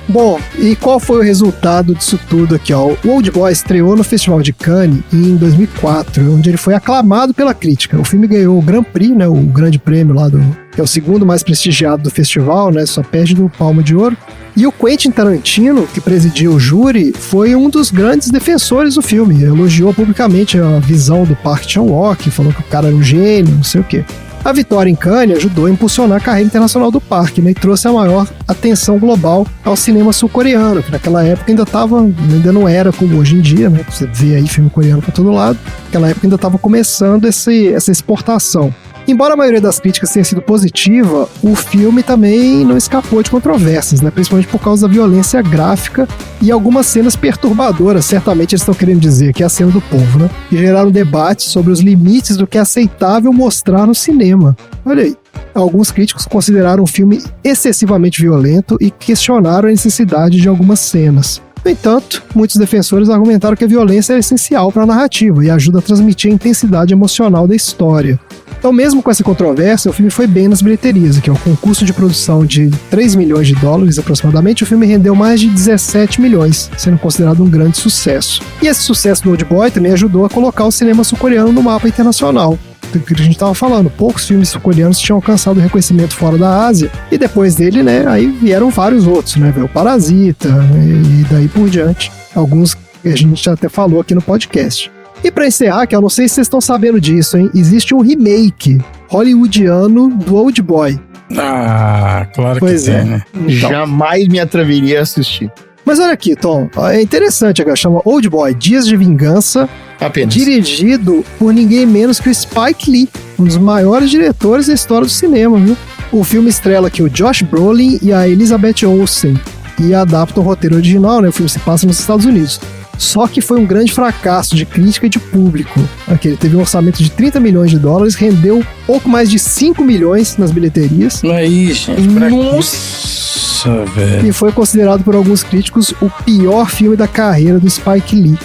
Bom, e qual foi o resultado disso tudo aqui, ó? O Old Boy estreou no Festival de Cannes em 2004, onde ele foi aclamado pela crítica. O filme ganhou o Grand Prix, né, o grande prêmio lá que é o segundo mais prestigiado do festival, né, só perde do Palma de Ouro. E o Quentin Tarantino, que presidiu o júri, foi um dos grandes defensores do filme. Elogiou publicamente a visão do Park Chan-wook, falou que o cara era um gênio, não sei o quê. A vitória em Cannes ajudou a impulsionar a carreira internacional do Park, né, e trouxe a maior atenção global ao cinema sul-coreano, que naquela época ainda não era como hoje em dia, né? Você vê aí filme coreano pra todo lado. Naquela época ainda estava começando essa exportação. Embora a maioria das críticas tenha sido positiva, o filme também não escapou de controvérsias, né? Principalmente por causa da violência gráfica e algumas cenas perturbadoras, certamente eles estão querendo dizer que é a cena do povo, né? Que geraram debates sobre os limites do que é aceitável mostrar no cinema. Olha aí. Alguns críticos consideraram o filme excessivamente violento e questionaram a necessidade de algumas cenas. No entanto, muitos defensores argumentaram que a violência é essencial para a narrativa e ajuda a transmitir a intensidade emocional da história. Então, mesmo com essa controvérsia, o filme foi bem nas bilheterias, que é um concurso de produção de $3 milhões aproximadamente, o filme rendeu mais de 17 milhões, sendo considerado um grande sucesso. E esse sucesso do Old Boy também ajudou a colocar o cinema sul-coreano no mapa internacional. Do que a gente estava falando, poucos filmes sul-coreanos tinham alcançado reconhecimento fora da Ásia, e depois dele, né, aí vieram vários outros, né, o Parasita, e daí por diante. Alguns que a gente já até falou aqui no podcast. E pra encerrar, que eu não sei se vocês estão sabendo disso, hein? Existe um remake hollywoodiano do Old Boy. Ah, claro pois que tem, né? Então, Jamais me atreveria a assistir. mas olha aqui, Tom, é interessante, agora chama Old Boy, Dias de Vingança, Apenas. dirigido por ninguém menos que o Spike Lee, um dos maiores diretores da história do cinema, viu? O filme estrela aqui o Josh Brolin e a Elizabeth Olsen, e adapta o roteiro original, né? O filme se passa nos Estados Unidos. Só que foi um grande fracasso de crítica e de público. Aqui, ele teve um orçamento de $30 milhões, rendeu pouco mais de 5 milhões nas bilheterias. Aí, gente, pra Nossa, velho. E foi considerado por alguns críticos o pior filme da carreira do Spike Lee.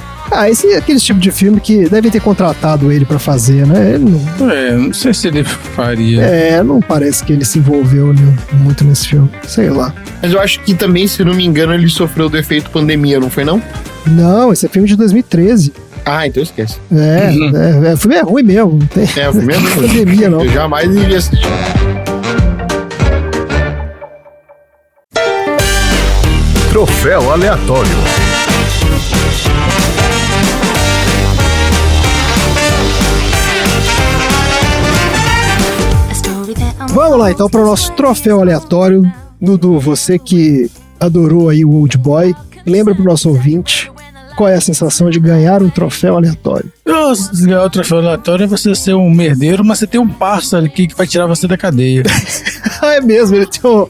Esse é aquele tipo de filme que devem ter contratado ele pra fazer, né? Ele não sei se ele faria. não parece que ele se envolveu muito nesse filme. Sei lá. Mas eu acho que também, se não me engano, ele sofreu do efeito pandemia, não foi não? Não, esse é filme de 2013. Ah, então esquece. O filme é ruim mesmo. Não tem O filme é ruim. pandemia, não. Eu jamais iria assistir. Troféu aleatório. Vamos lá, então, para o nosso troféu aleatório. Dudu, você que adorou aí o Old Boy, lembra pro nosso ouvinte qual é a sensação de ganhar um troféu aleatório. Ganhar o troféu aleatório é você ser um merdeiro, mas você tem um pássaro aqui que vai tirar você da cadeia. É mesmo, ele tem um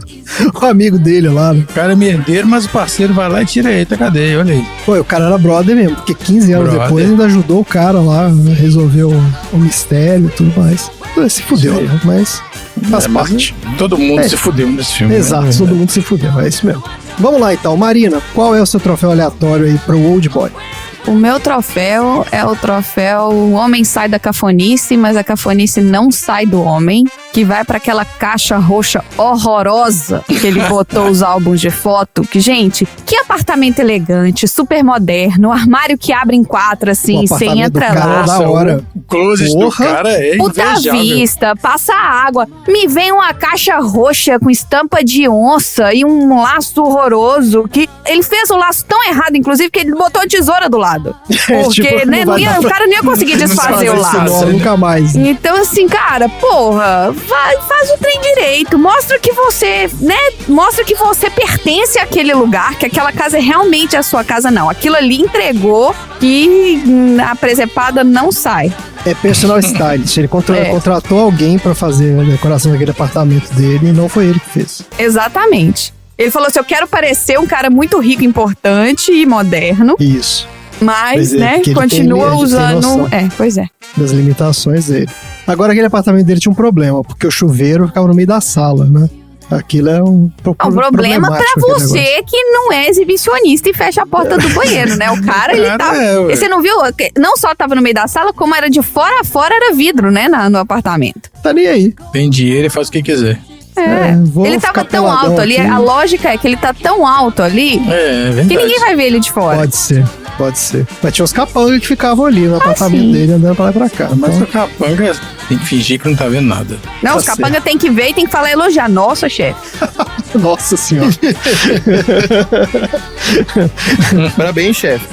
amigo dele lá, né? O cara é merdeiro, mas o parceiro vai lá e tira ele da cadeia, olha aí. Pô, o cara era brother mesmo, porque 15 anos depois ainda ajudou o cara lá, resolveu o mistério e tudo mais. Se fudeu, né? Mas faz parte. Todo mundo se fudeu nesse filme. Exato, né? todo mundo se fudeu, é isso mesmo. Vamos lá então, Marina, qual é o seu troféu aleatório aí pro Old Boy? O meu troféu é o troféu o homem sai da cafonice, mas a cafonice não sai do homem, que vai pra aquela caixa roxa horrorosa que ele botou os álbuns de foto. Que, gente, que apartamento elegante, super moderno, armário que abre em 4, assim, você entra lá. Da hora. O closet do cara é Puta invejável. vista, passa água. Me vem uma caixa roxa com estampa de onça e um laço horroroso. Que ele fez o laço tão errado, inclusive, que ele botou a tesoura do lado. Porque, tipo, né, o cara não ia conseguir desfazer o laço. Não, nunca mais. Então, assim, cara, porra, faz o trem direito. Mostra que você, né? Mostra que você pertence àquele lugar, que aquela casa é realmente a sua casa, não. Aquilo ali entregou que a presepada não sai. É personal stylist. Ele contratou alguém pra fazer a decoração daquele apartamento dele e não foi ele que fez. Exatamente. Ele falou assim: eu quero parecer um cara muito rico, importante e moderno. Isso. Mas, Pois é, né, porque ele continua tem usando. noção. Pois é. Das limitações dele. Agora, aquele apartamento dele tinha um problema, porque o chuveiro ficava no meio da sala, né? Aquilo é um problema pra problemático, aquele você negócio. que não é exibicionista e fecha a porta do banheiro, né? O cara, ele tá. ué. Você não viu? Não só tava no meio da sala, como era de fora a fora, era vidro, né? No apartamento. Tá nem aí. Tem dinheiro e faz o que quiser. Vou Ele tava ficar tão peladão alto ali. aqui. A lógica é que ele tá tão alto ali É que verdade. ninguém vai ver ele de fora. Pode ser. Mas tinha uns capangas que ficavam ali no apartamento sim. dele, andando pra lá e pra cá. Mas Então, o capanga tem que fingir que não tá vendo nada. Não, os Tá capanga tem que ver e tem que falar elogiar. Nossa, chefe. nossa senhora. Parabéns, chefe.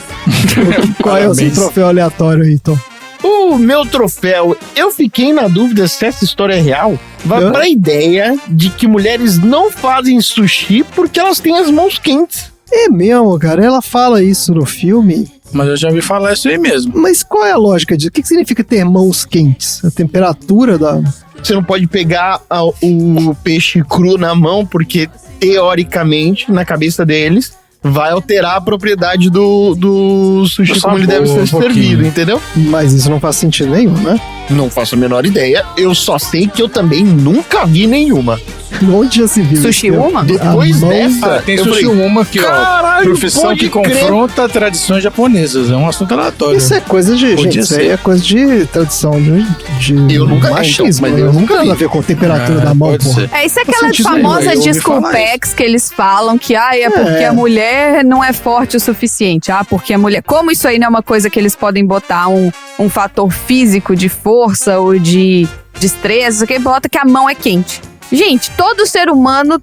Qual é o seu Parabéns. troféu aleatório aí, Tom? O meu troféu, eu fiquei na dúvida se essa história é real. Vai Hã? pra ideia de que mulheres não fazem sushi porque elas têm as mãos quentes. É mesmo, cara. Ela fala isso no filme. Mas eu já ouvi falar isso aí mesmo. Mas qual é a lógica disso? O que significa ter mãos quentes? A temperatura da... Você não pode pegar o peixe cru na mão, porque teoricamente, na cabeça deles, vai alterar a propriedade do sushi Do como ele sabor, deve ser um pouquinho. servido, entendeu? Mas isso não faz sentido nenhum, né? Não faço a menor ideia. Eu só sei que eu também nunca vi nenhuma. Onde já se viu? Sushi isso? uma? Depois A mão- dessa, Tem eu sushi falei, uma aqui, ó. caralho, Profissão pode que crer. confronta tradições japonesas. É um assunto aleatório. Isso é coisa de... Podia Gente, isso ser. aí é coisa de tradição, de Eu nunca- machismo. então, mas né? eu não nunca tem nada a vi. ver com a temperatura da mão, pode porra. ser. É, isso é Faz aquelas sentido nenhum, famosas eu ouvi desculpex que eles falam que, é porque a mulher não é forte o suficiente. Porque a mulher... Como isso aí não é uma coisa que eles podem botar um fator físico de força ou de destreza, que bota que a mão é quente. Gente, todo ser humano,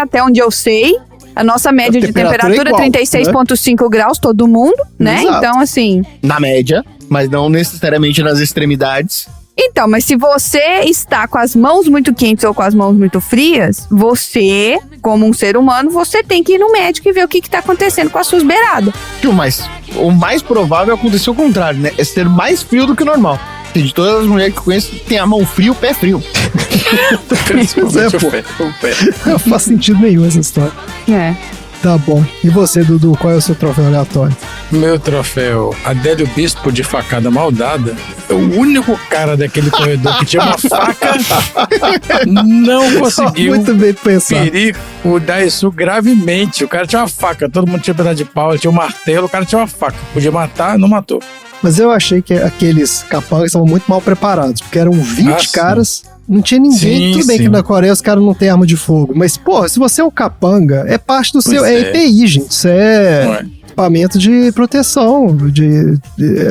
até onde eu sei, a nossa média de temperatura é igual, 36,5 graus, todo mundo, né? Exato. Então, assim... Na média, mas não necessariamente nas extremidades. Então, mas se você está com as mãos muito quentes ou com as mãos muito frias, você, como um ser humano, você tem que ir no médico e ver o que está acontecendo com as suas beiradas. O mais provável é acontecer o contrário, né? É ser mais frio do que o normal. De todas as mulheres que eu conheço, tem a mão fria e o pé frio. Principalmente pô. o pé. Não faz sentido nenhum essa história. É. Tá bom. E você, Dudu, qual é o seu troféu aleatório? Meu troféu, Adélio Bispo de facada maldada, é o único cara daquele corredor que tinha uma faca, não conseguiu Muito bem pensado. ferir o Daisu gravemente. O cara tinha uma faca, todo mundo tinha pedaço de pau, ele tinha um martelo, o cara tinha uma faca. Podia matar, não matou. Mas eu achei que aqueles capangas estavam muito mal preparados, porque eram 20 Ah, sim. caras, não tinha ninguém. Sim, Tudo bem sim. que na Coreia os caras não têm arma de fogo, mas, porra, se você é um capanga, é parte do seu. É é. EPI, gente. Isso é Não é? equipamento de proteção, de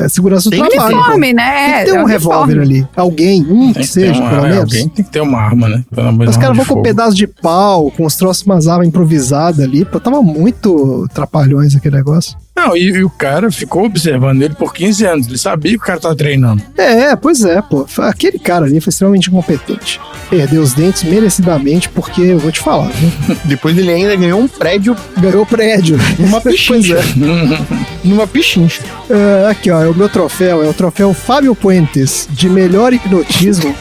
segurança do Tem trabalho. Uniforme, né? Tem que ter É um revólver uniforme. ali. Alguém, Tem que que ter seja, pelo menos. alguém tem que ter uma arma, né? Pelo amor de Os Deus, caras vão de com um fogo. pedaço de pau, com os troços, umas armas improvisadas ali. Pô, tava muito trapalhões aquele negócio. Não, e o cara ficou observando ele por 15 anos. Ele sabia que o cara tava treinando. Pois é, pô. Aquele cara ali foi extremamente incompetente. Perdeu os dentes merecidamente, porque eu vou te falar, viu? Depois ele ainda ganhou um prédio Ganhou prédio. numa Pois pichincha. é. Numa pichincha. Aqui, ó, o meu troféu é o troféu Fábio Puentes, de melhor hipnotismo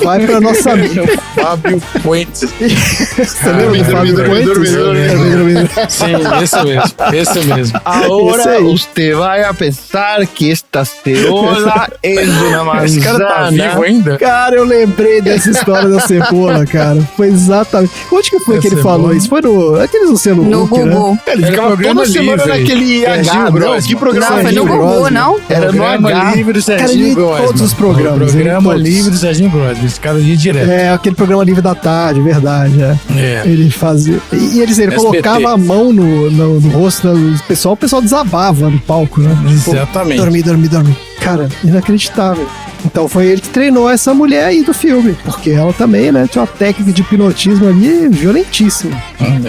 vai pra nossa amiga. Fábio Puentes. Você lembra do Fábio dormidor, Puentes? Sim, esse mesmo. Agora aí. você vai a pensar que esta cebola é uma Esse cara tá manzana. vivo ainda? Cara, eu lembrei dessa história da cebola, cara. Foi exatamente. Onde que foi que ele Cebola. falou isso? Foi no. Aqueles Luciano No Huck, né? Gugu. Ele Era ficava programa toda semana livre. naquele Serginho H, não? Grossman. Que programa Não, foi no Serginho Gugu, Grossman. não? Era no Programa H. livre do Cara, Serginho ele Grossman. todos os programas, ele Programa todos. livre do Serginho Grossman. Esse cara ia direto. É, aquele programa livre da tarde, verdade. É. Ele fazia. E ele SBT. colocava a mão no rosto do pessoal, o pessoal desabava no palco, né? Exatamente. Dormir. Cara, inacreditável. Então foi ele que treinou essa mulher aí do filme, porque ela também, né, tinha uma técnica de hipnotismo ali violentíssima.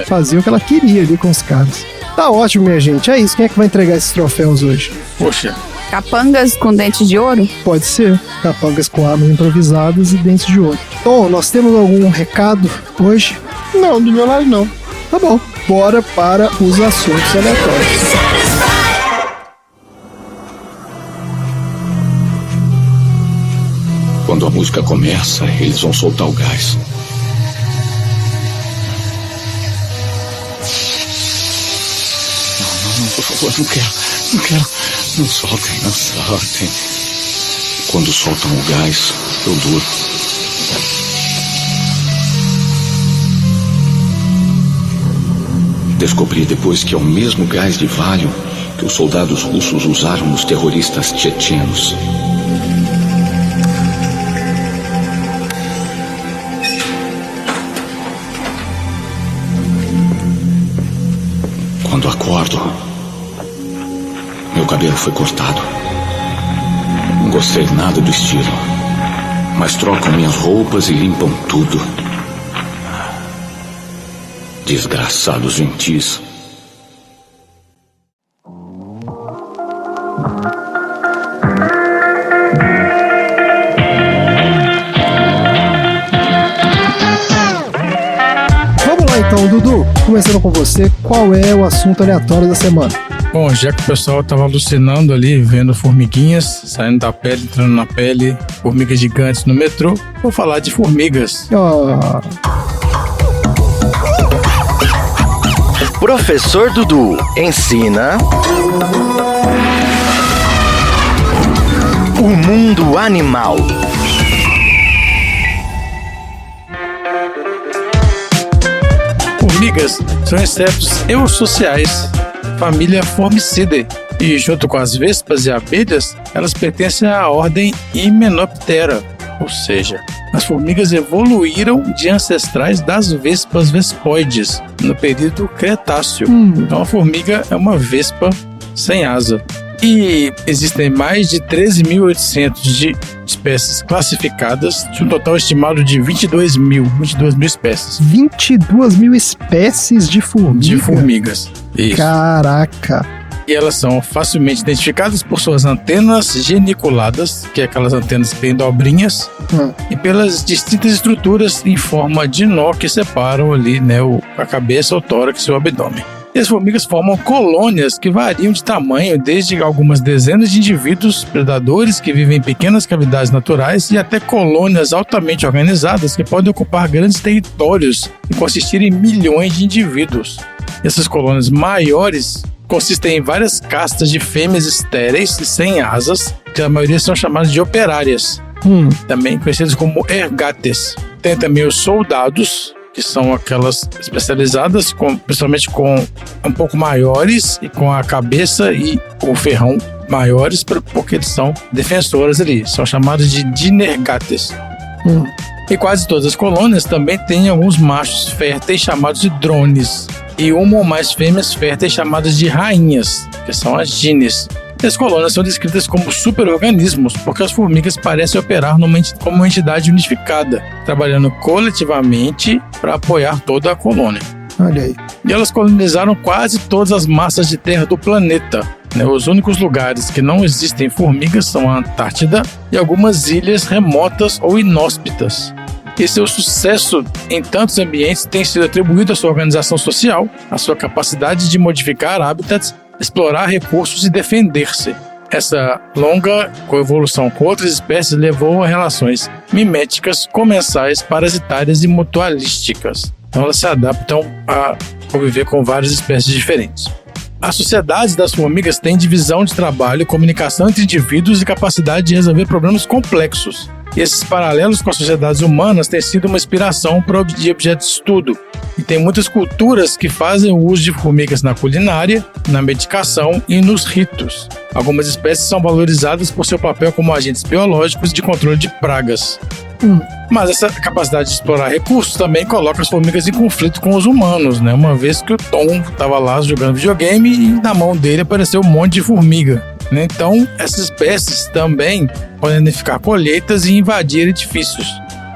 Fazia o que ela queria ali com os caras. Tá ótimo, minha gente. É isso. Quem é que vai entregar esses troféus hoje? Poxa, Capangas com dente de ouro? Pode ser. Capangas com armas improvisadas e dentes de ouro. Tom, nós temos algum recado hoje? Não, do meu lado não. Tá bom. Bora para os assuntos aleatórios. Quando a música começa, eles vão soltar o gás. Não, por favor, não quero. Não soltem. Quando soltam o gás, eu duro. Descobri depois que é o mesmo gás de Valium que os soldados russos usaram nos terroristas tchetchenos. Quando acordo, meu cabelo foi cortado. Não gostei nada do estilo, mas trocam minhas roupas e limpam tudo. Desgraçados gentis. Vamos lá então, Dudu. Começando com você, qual é o assunto aleatório da semana? bom, já que o pessoal tava alucinando ali, vendo formiguinhas saindo da pele, entrando na pele, formigas gigantes no metrô, vou falar de formigas. Professor Dudu ensina o mundo animal. Formigas são insetos eusociais, família Formicidae, e junto com as vespas e abelhas, elas pertencem à ordem Hymenoptera, ou seja, as formigas evoluíram de ancestrais das vespas vespoides no período Cretáceo. Então a formiga é uma vespa sem asa. E existem mais de 13.800 de espécies classificadas, de um total estimado de 22 mil espécies. 22 mil espécies de formiga? De formigas. Isso. Caraca! E elas são facilmente identificadas por suas antenas geniculadas, que é aquelas antenas que têm dobrinhas, e pelas distintas estruturas em forma de nó que separam ali, né, a cabeça, o tórax e o abdômen. E as formigas formam colônias que variam de tamanho, desde algumas dezenas de indivíduos predadores que vivem em pequenas cavidades naturais e até colônias altamente organizadas que podem ocupar grandes territórios e consistir em milhões de indivíduos. Essas colônias maiores consistem em várias castas de fêmeas estéreis e sem asas, que a maioria são chamadas de operárias, também conhecidas como ergates. Tem também os soldados, que são aquelas especializadas, principalmente com um pouco maiores e com a cabeça e o ferrão maiores, porque eles são defensoras ali, são chamadas de dinergates. E quase todas as colônias também têm alguns machos férteis chamados de drones e uma ou mais fêmeas férteis chamadas de rainhas, que são as gines. As colônias são descritas como superorganismos porque as formigas parecem operar como uma entidade unificada, trabalhando coletivamente para apoiar toda a colônia. Olha aí. E elas colonizaram quase todas as massas de terra do planeta. Os únicos lugares que não existem formigas são a Antártida e algumas ilhas remotas ou inóspitas. E seu sucesso em tantos ambientes tem sido atribuído à sua organização social, à sua capacidade de modificar hábitats, explorar recursos e defender-se. Essa longa coevolução com outras espécies levou a relações miméticas, comensais, parasitárias e mutualísticas. Então elas se adaptam a conviver com várias espécies diferentes. As sociedades das formigas têm divisão de trabalho, comunicação entre indivíduos e capacidade de resolver problemas complexos. E esses paralelos com as sociedades humanas têm sido uma inspiração para objeto de estudo. E tem muitas culturas que fazem o uso de formigas na culinária, na medicação e nos ritos. Algumas espécies são valorizadas por seu papel como agentes biológicos de controle de pragas. Mas essa capacidade de explorar recursos também coloca as formigas em conflito com os humanos, né? Uma vez que o Tom estava lá jogando videogame e na mão dele apareceu um monte de formiga. Então, essas espécies também podem danificar colheitas e invadir edifícios.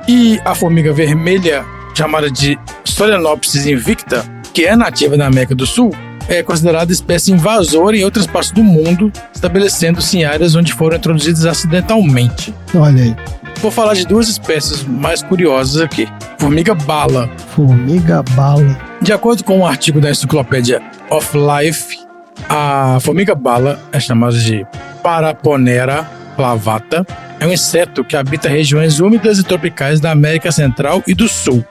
E a formiga vermelha, chamada de Solenopsis invicta, que é nativa da América do Sul, é considerada espécie invasora em outras partes do mundo, estabelecendo-se em áreas onde foram introduzidas acidentalmente. Olha aí. Vou falar de duas espécies mais curiosas aqui. Formiga bala. Formiga bala. De acordo com um artigo da Enciclopédia of Life, a formiga bala é chamada de Paraponera clavata. É um inseto que habita regiões úmidas e tropicais da América Central e do Sul,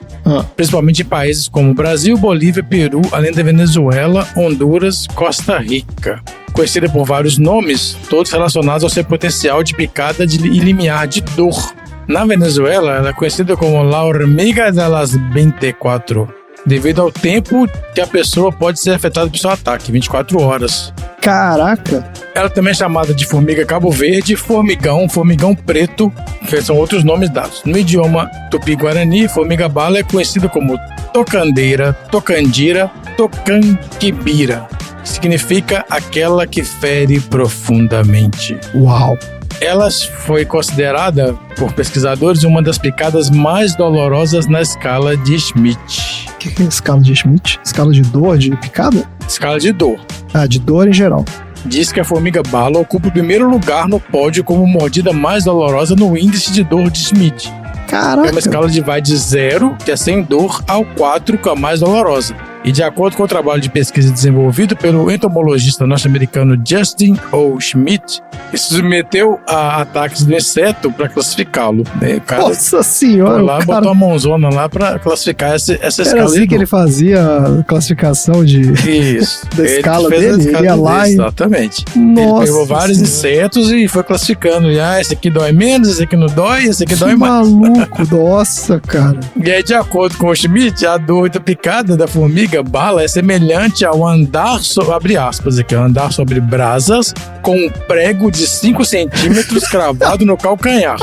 principalmente em países como Brasil, Bolívia, Peru, além da Venezuela, Honduras, Costa Rica. Conhecida por vários nomes, todos relacionados ao seu potencial de picada e limiar de dor. Na Venezuela, ela é conhecida como La Hormiga de las 24, devido ao tempo que a pessoa pode ser afetada por seu ataque, 24 horas. Caraca! Ela também é chamada de formiga cabo verde, formigão preto, que são outros nomes dados. No idioma tupi-guarani, formiga bala é conhecida como tocandeira, tocandira, tocanquibira. Significa aquela que fere profundamente. Uau! Ela foi considerada por pesquisadores uma das picadas mais dolorosas na escala de Schmidt. O que é escala de Schmidt? Escala de dor, de picada? Escala de dor. Ah, de dor em geral. Diz que a formiga bala ocupa o primeiro lugar no pódio como mordida mais dolorosa no índice de dor de Schmidt. Caraca! É uma escala de vai de 0, que é sem dor, ao 4, que é a mais dolorosa. E de acordo com o trabalho de pesquisa desenvolvido pelo entomologista norte-americano Justin O. Schmidt, que se submeteu a ataques do inseto para classificá-lo. O cara Nossa senhora! foi lá, botou a mãozona lá para classificar essa escala. Era assim que ele fazia a classificação Isso. da escala dele? Ele ia lá exatamente. Nossa, ele pegou vários insetos e foi classificando. Esse aqui dói menos, esse aqui não dói, esse aqui dói mais. Maluco, nossa, cara. E aí, de acordo com o Schmidt, a dor da picada da formiga bala é semelhante ao andar, abre aspas aqui, andar sobre brasas com um prego de 5 centímetros cravado no calcanhar.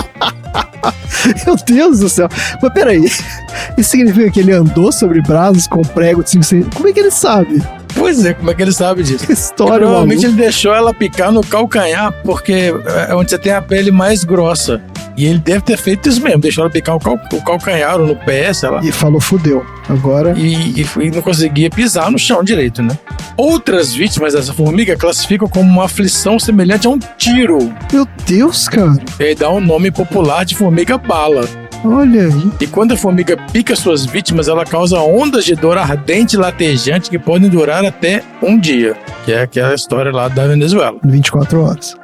Meu Deus do céu. Mas peraí, isso significa que ele andou sobre brasas com prego de 5 centímetros? Como é que ele sabe? Pois é, como é que ele sabe disso? Que história, provavelmente maluco. ele deixou ela picar no calcanhar, porque é onde você tem a pele mais grossa. E ele deve ter feito isso mesmo, deixou ela picar o calcanhar ou no pé, sei lá. E falou, fudeu. Agora... E não conseguia pisar no chão direito, né? Outras vítimas dessa formiga classificam como uma aflição semelhante a um tiro. Meu Deus, cara. E aí dá o nome popular de formiga bala. Olha aí. E quando a formiga pica suas vítimas, ela causa ondas de dor ardente e latejante que podem durar até um dia. Que é aquela história lá da Venezuela. 24 horas.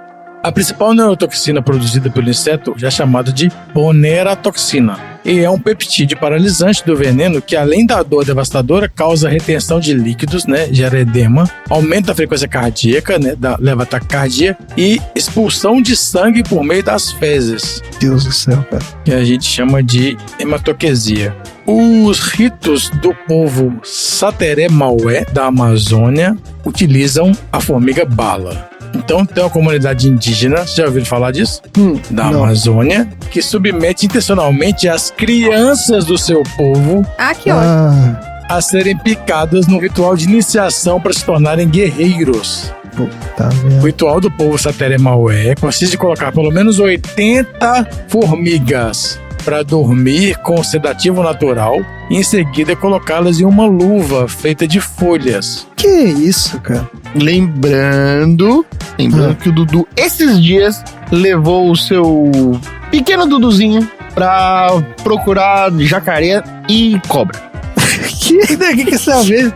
A principal neurotoxina produzida pelo inseto é chamada de poneratoxina. E é um peptídeo paralisante do veneno que, além da dor devastadora, causa retenção de líquidos, né, gera edema, aumenta a frequência cardíaca, né, leva a taquicardia e expulsão de sangue por meio das fezes. Deus do céu, cara. Que a gente chama de hematoquesia. Os ritos do povo Sateré Maué da Amazônia utilizam a formiga bala. Então tem uma comunidade indígena, você já ouviu falar disso? Da Amazônia, que submete intencionalmente as crianças do seu povo que ótimo. A serem picadas no ritual de iniciação para se tornarem guerreiros. O ritual do povo Sateré Maué consiste em colocar pelo menos 80 formigas para dormir com sedativo natural e em seguida colocá-las em uma luva feita de folhas. Que isso, cara? Lembrando que o Dudu, esses dias, levou o seu pequeno Duduzinho pra procurar jacaré e cobra. Que você sabe?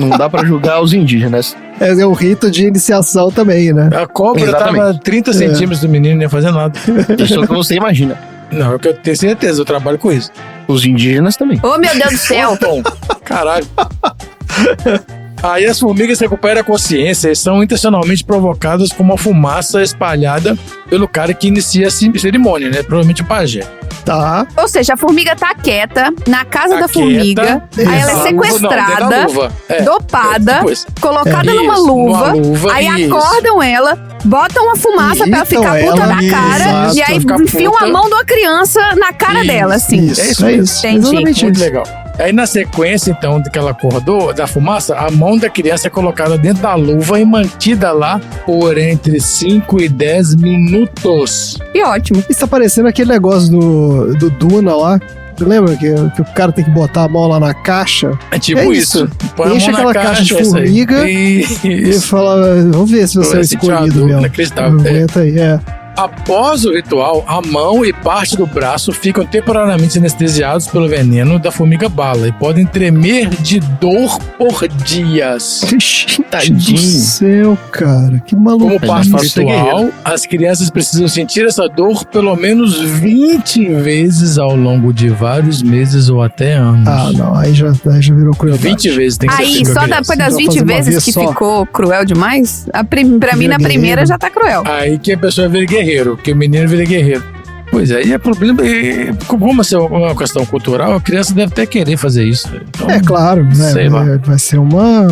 Não dá pra julgar os indígenas. É o rito de iniciação também, né? A cobra Exatamente. tava 30 centímetros do menino, não ia fazer nada. Isso é o que você imagina. Não, é o que eu tenho certeza, eu trabalho com isso. Os indígenas também. Oh, meu Deus do céu. Tom, caralho. Aí as formigas recuperam a consciência e são intencionalmente provocadas com uma fumaça espalhada pelo cara que inicia a cerimônia, né? Provavelmente o pajé. Tá. Ou seja, a formiga tá quieta na casa Tá da formiga, quieta, aí ela é exato. sequestrada, Não, dentro da luva. dopada, tipo isso. colocada É. numa Isso, luva, numa luva, aí isso. acordam ela, botam uma fumaça pra ela Irritam ficar puta ela, da cara, exato, e aí ficar enfiam puta. a mão de uma criança na cara dela, assim. Isso, É isso é mesmo. isso. Entendi. Exatamente Muito isso. legal. Aí na sequência, então, de que ela acordou, da fumaça, a mão da criança é colocada dentro da luva e mantida lá por entre 5 e 10 minutos. Que ótimo. Isso tá parecendo aquele negócio do Duna lá. Tu lembra que o cara tem que botar a mão lá na caixa? É tipo É isso. isso. Põe a mão Enche na aquela caixa de essa aí. formiga E Isso. fala, vamos ver se você é o Parece escolhido teatro, mesmo. inacreditável. Aguenta aí, Após o ritual, a mão e parte do braço ficam temporariamente anestesiados pelo veneno da formiga bala e podem tremer de dor por dias. Gente Tadinho. do céu, cara. Que maluco. Como parte do fácil ser ritual, as crianças precisam sentir essa dor pelo menos 20 vezes ao longo de vários meses ou até anos. Ah, não. Aí já virou crueldade. 20 vezes tem que ser Aí, feito com a só criança. depois das Só 20 fazer uma vezes vez que só. ficou cruel demais, pra mim, na Vira primeira guerreiro. já tá cruel. Aí que a pessoa vira guerreiro, que o menino vira guerreiro. Pois é, e é problema. Como é uma questão cultural, a criança deve até querer fazer isso. Então, É claro, né? Sei lá. Vai ser uma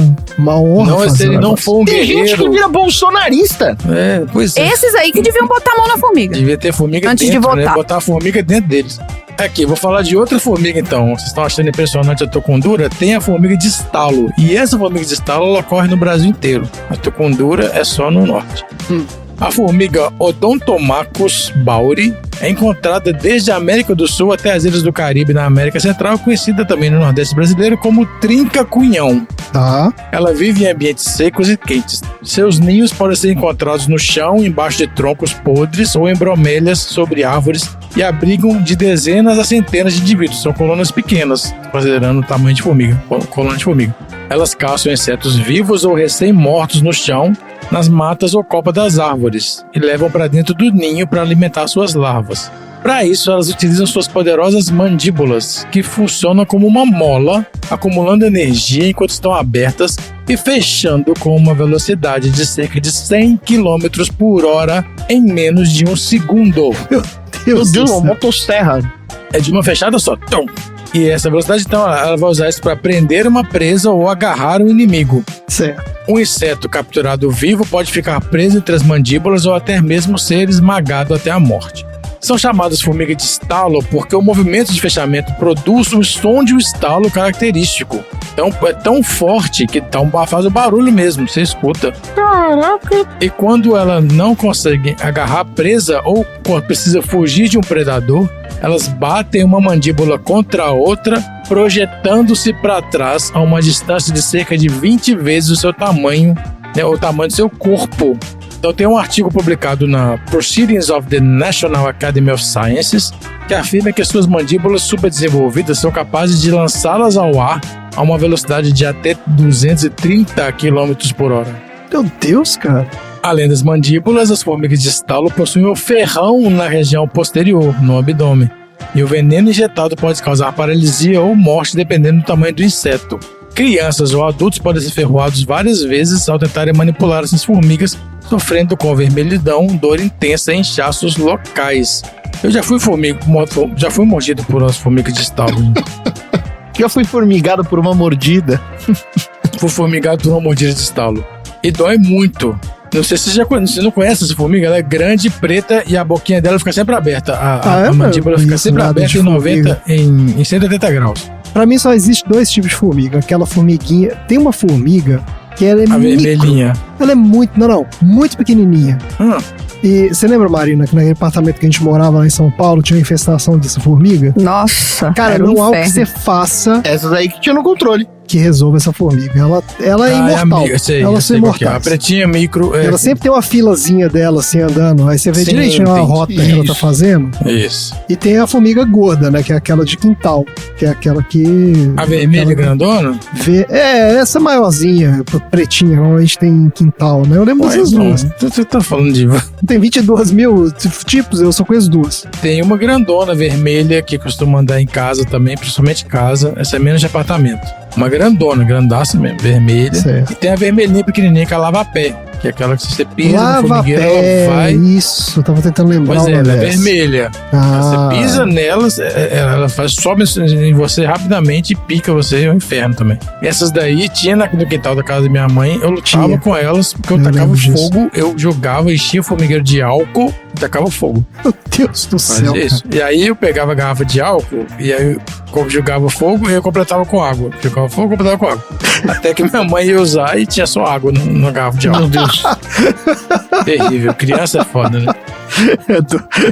honra. Não, fazer se ele um não negócio. for um Tem gente que guerreiro. vira bolsonarista. É, pois é. Esses aí que deviam botar a mão na formiga. Devia ter formiga Antes de dentro, né? votar. Botar a formiga dentro deles. Aqui, vou falar de outra formiga então. Vocês estão achando impressionante a tucundura? Tem a formiga de estalo. E essa formiga de estalo, ela ocorre no Brasil inteiro. A tucundura é só no norte. A formiga Odontomachus bauri é encontrada desde a América do Sul até as ilhas do Caribe na América Central, conhecida também no Nordeste brasileiro como trinca-cunhão. Tá. Ela vive em ambientes secos e quentes. Seus ninhos podem ser encontrados no chão, embaixo de troncos podres ou em bromelhas sobre árvores e abrigam de dezenas a centenas de indivíduos. São colônias pequenas, considerando o tamanho de formiga, colônia de formiga. Elas caçam insetos vivos ou recém-mortos no chão, nas matas ou copa das árvores e levam para dentro do ninho para alimentar suas larvas. Para isso, elas utilizam suas poderosas mandíbulas, que funcionam como uma mola, acumulando energia enquanto estão abertas e fechando com uma velocidade de cerca de 100 km por hora em menos de um segundo. Meu Deus, do uma céu. motosserra. É de uma fechada só. Tum. E essa velocidade, então, ela vai usar isso para prender uma presa ou agarrar um inimigo. Certo. Um inseto capturado vivo pode ficar preso entre as mandíbulas ou até mesmo ser esmagado até a morte. São chamadas formigas de estalo porque o movimento de fechamento produz um som de um estalo característico. Então é tão forte que faz o barulho mesmo, você escuta. Caraca! E quando ela não consegue agarrar a presa ou precisa fugir de um predador, elas batem uma mandíbula contra a outra, projetando-se para trás a uma distância de cerca de 20 vezes o seu tamanho, né, o tamanho do seu corpo. Então tem um artigo publicado na Proceedings of the National Academy of Sciences que afirma que as suas mandíbulas superdesenvolvidas são capazes de lançá-las ao ar a uma velocidade de até 230 km por hora. Meu Deus, cara. Além das mandíbulas, as formigas de estalo possuem um ferrão na região posterior, no abdômen, e o veneno injetado pode causar paralisia ou morte dependendo do tamanho do inseto. Crianças ou adultos podem ser ferroados várias vezes ao tentarem manipular essas formigas, sofrendo com vermelhidão, dor intensa e inchaços locais. Eu já fui mordido por umas formigas de estalo. Já fui formigado por uma mordida. Fui formigado por uma mordida de estalo. E dói muito. Não sei se você não conhece essa formiga, ela é grande, preta e a boquinha dela fica sempre aberta. A mandíbula fica sempre aberta em 180 graus. Pra mim só existe dois tipos de formiga. Aquela formiguinha. Tem uma formiga que ela é A vermelhinha. Ela é muito pequenininha. E você lembra, Marina, que naquele apartamento que a gente morava lá em São Paulo tinha uma infestação dessa formiga? Nossa, Cara, era um não há o que inferno. você faça. Essas aí que tinha no controle. que resolva essa formiga. Ela é imortal. Ela é imortal. A pretinha micro. Ela sempre tem uma filazinha dela assim andando. Aí você vê Sim, direitinho a rota que ela tá fazendo. Isso. E tem a formiga gorda, né? Que é aquela de quintal. Que é aquela que. A vermelha grandona? Essa maiorzinha, pretinha, normalmente tem em quintal, né? Eu lembro dessas duas. Você tá falando de. Tem 22 mil tipos, eu só conheço duas. Tem uma grandona vermelha que costuma andar em casa também, principalmente casa. Essa é menos de apartamento. Uma grandona, grandaça mesmo, vermelha. Certo. E tem a vermelhinha pequenininha que é a lava-pé. Que é aquela que você pisa no formigueiro, ela vai... Isso, eu tava tentando lembrar. Pois é, ela é vermelha. Você pisa nela, ela sobe em você rapidamente e pica você, é um inferno também. E essas daí, tinha no quintal da casa da minha mãe, eu lutava com elas, porque eu tacava fogo, eu jogava, enchia o formigueiro de álcool e tacava fogo. Meu Deus do céu. Isso. E aí eu pegava a garrafa de álcool, e aí eu jogava fogo e eu completava com água. Jogava fogo e completava com água. Até que minha mãe ia usar e tinha só água na garrafa de álcool. Meu Deus. Terrível. Criança é foda, né?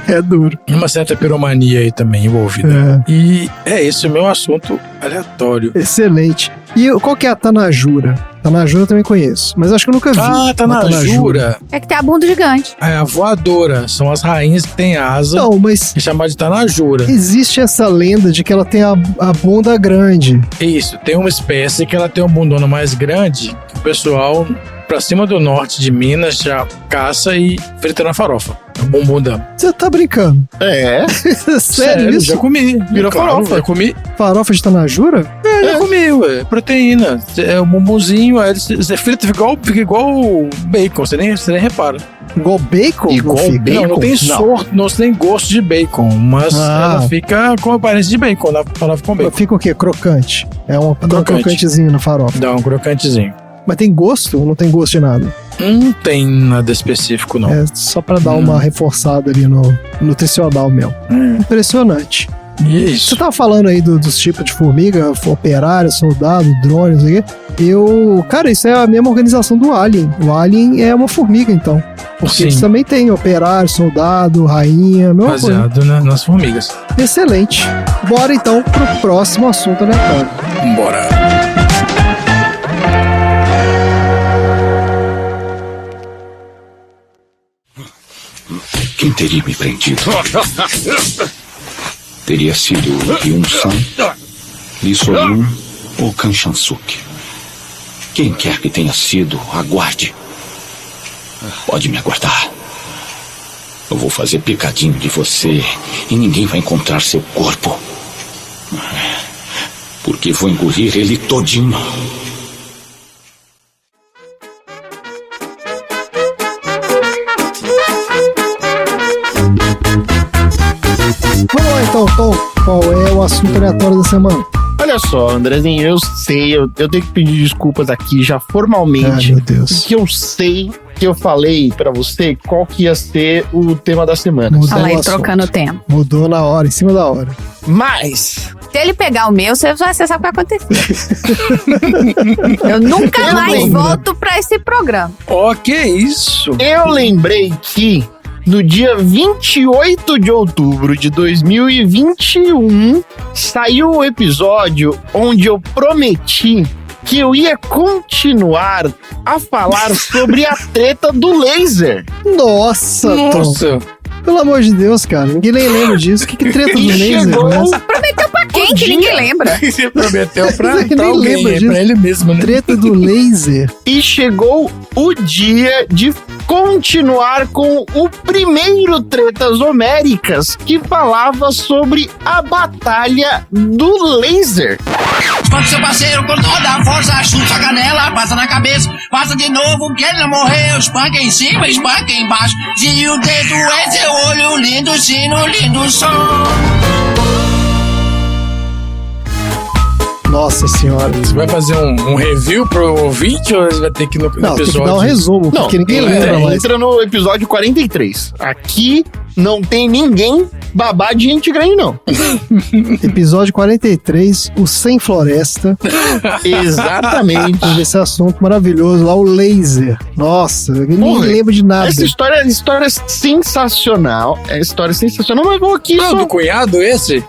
É duro. Uma certa piromania aí também envolvida. E é esse o meu assunto aleatório. Excelente. E qual que é a Tanajura? Tanajura eu também conheço, mas acho que eu nunca vi. Tanajura. É que tem a bunda gigante. É a voadora. São as rainhas que têm asa. Não, mas... É chamada de Tanajura. Existe essa lenda de que ela tem a bunda grande. Isso. Tem uma espécie que ela tem uma bundona mais grande que o pessoal... pra cima do norte de Minas, já caça e frita na farofa. É um bumbum dela. Você tá brincando? É? Sério isso? Já comi. Virou farofa. Já comi. Farofa de Tanajura? Já comi, ué. Proteína. É um bumbumzinho, aí você frita, fica igual bacon, você nem repara. Igual bacon? Não, não tem sorte, não tem gosto de bacon, mas ela fica com aparência de bacon, na farofa com bacon. Fica o quê? Crocante. É um crocantezinho na farofa. Dá um crocantezinho. Mas tem gosto ou não tem gosto de nada? Não tem nada específico, não. É só pra dar uma reforçada ali no nutricional mesmo. Impressionante. Isso. Você tava falando aí dos tipos de formiga, operário, soldado, drone, não sei o quê. Cara, isso é a mesma organização do Alien. O Alien é uma formiga, então. Porque eles também têm operário, soldado, rainha, mesma baseado coisa. Nas formigas. Excelente. Bora então pro próximo assunto aleatório. Bora. Quem teria me prendido? Teria sido Yun-san, Lee So-yun ou Kan Chan-suk. Quem quer que tenha sido, aguarde. Pode me aguardar. Eu vou fazer picadinho de você e ninguém vai encontrar seu corpo. Porque vou engolir ele todinho. Vamos lá então, Tom. Qual é o assunto aleatório da semana? Olha só, Andrezinho, eu sei, eu tenho que pedir desculpas aqui já formalmente. Ai, meu Deus. Porque eu sei que eu falei pra você qual que ia ser o tema da semana. Fala aí, trocando o tempo. Mudou na hora, em cima da hora. Mas... Se ele pegar o meu, você sabe o que vai acontecer. Eu nunca mais volto pra esse programa. Que isso? Eu lembrei que no dia 28 de outubro de 2021, saiu o episódio onde eu prometi que eu ia continuar a falar sobre a treta do laser. Nossa. Tom. Pelo amor de Deus, cara. Ninguém nem lembra disso. Que treta do laser? Prometeu pra quem que ninguém lembra? Você prometeu pra alguém, lembra disso. Pra ele mesmo, né? Treta do laser. E chegou o dia de continuar com o primeiro Tretas Homéricas, que falava sobre a batalha do laser. Quando seu parceiro com toda a força chuta a canela, passa na cabeça, passa de novo que ele não morreu, espanca em cima, espanca embaixo. Se o dedo é seu olho, lindo sino, lindo som. Nossa senhora. Você vai fazer um review pro ouvinte ou você vai ter que ir no episódio? Tem que dar um resumo, porque ninguém lembra mais. Entra no episódio 43. Aqui não tem ninguém babá de gente grande, não. Episódio 43, o Sem Floresta. Exatamente. Esse assunto maravilhoso lá, o laser. Nossa, ninguém lembra de nada. Essa história é sensacional. É história sensacional, mas vou aqui do cunhado esse?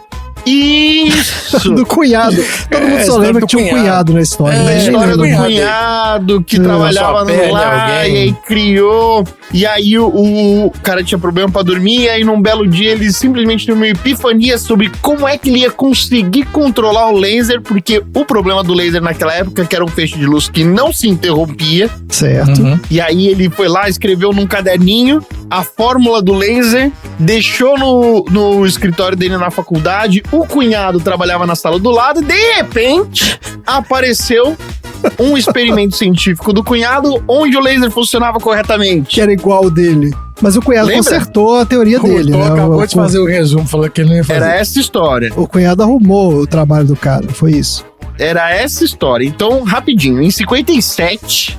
Isso! Do cunhado. Todo mundo só lembra que tinha um cunhado na história. A né? história do cunhado que trabalhava pele, lá alguém. e aí criou. E aí o cara tinha problema pra dormir. E aí num belo dia ele simplesmente teve uma epifania sobre como é que ele ia conseguir controlar o laser. Porque o problema do laser naquela época que era um feixe de luz que não se interrompia. Certo. E aí ele foi lá, escreveu num caderninho a fórmula do laser, deixou no escritório dele na faculdade. O cunhado trabalhava na sala do lado. De repente, apareceu um experimento científico do cunhado onde o laser funcionava corretamente. Que era igual o dele. Mas o cunhado Lembra? consertou a teoria dele, né? Acabou de fazer o resumo, falou que ele não ia fazer. Era essa história. O cunhado arrumou o trabalho do cara, foi isso. Era essa história. Então, rapidinho, em 57,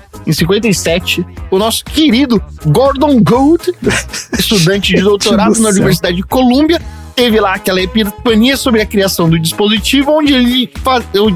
o nosso querido Gordon Gould, estudante de doutorado na Universidade de Colômbia, teve lá aquela epifania sobre a criação do dispositivo, onde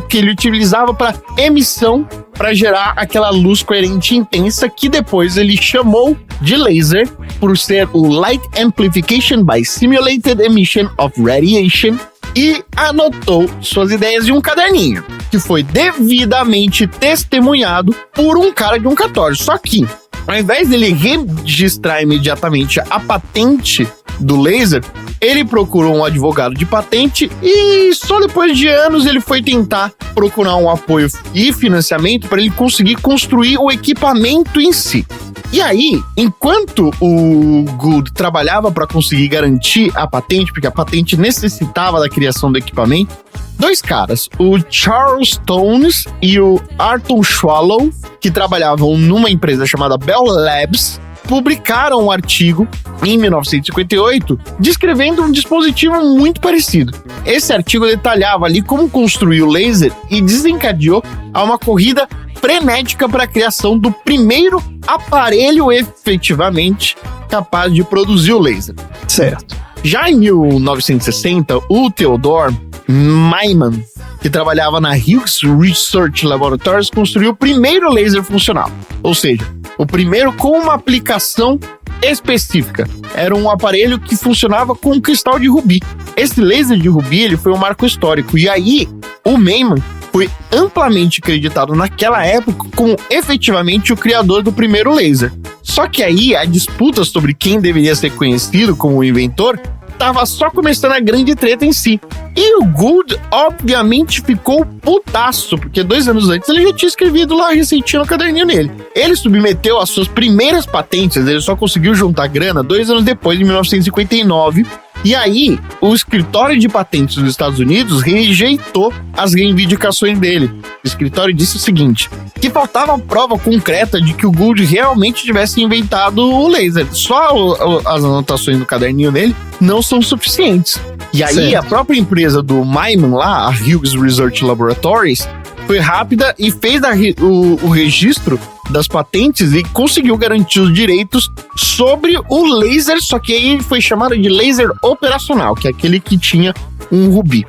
que ele utilizava para emissão, para gerar aquela luz coerente intensa, que depois ele chamou de laser, por ser o Light Amplification by Simulated Emission of Radiation, e anotou suas ideias em um caderninho, que foi devidamente testemunhado por um cara de um cartório. Só que, ao invés dele registrar imediatamente a patente do laser, ele procurou um advogado de patente e só depois de anos ele foi tentar procurar um apoio e financiamento para ele conseguir construir o equipamento em si. E aí, enquanto o Gould trabalhava para conseguir garantir a patente, porque a patente necessitava da criação do equipamento, dois caras, o Charles Stones e o Arthur Swallow, que trabalhavam numa empresa chamada Bell Labs, publicaram um artigo em 1958 descrevendo um dispositivo muito parecido. Esse artigo detalhava ali como construir o laser e desencadeou a uma corrida frenética para a criação do primeiro aparelho efetivamente capaz de produzir o laser. Certo. Já em 1960, o Theodore Maiman, que trabalhava na Hughes Research Laboratories, construiu o primeiro laser funcional. Ou seja, o primeiro com uma aplicação específica. Era um aparelho que funcionava com um cristal de rubi. Esse laser de rubi ele foi um marco histórico. E aí, o Maiman foi amplamente acreditado naquela época como efetivamente o criador do primeiro laser. Só que aí a disputa sobre quem deveria ser conhecido como o inventor estava só começando a grande treta em si. E o Gould, obviamente, ficou putaço, porque 2 anos antes ele já tinha escrevido lá a receitinha no caderninho dele. Ele submeteu as suas primeiras patentes, ele só conseguiu juntar grana 2 anos depois, em 1959. E aí, o escritório de patentes dos Estados Unidos rejeitou as reivindicações dele. O escritório disse o seguinte, que faltava prova concreta de que o Gould realmente tivesse inventado o laser. Só as anotações do caderninho dele não são suficientes. E aí, certo, a própria empresa do Maiman lá, a Hughes Research Laboratories, foi rápida e fez o registro das patentes e conseguiu garantir os direitos sobre o laser, só que aí foi chamado de laser operacional, que é aquele que tinha um rubi.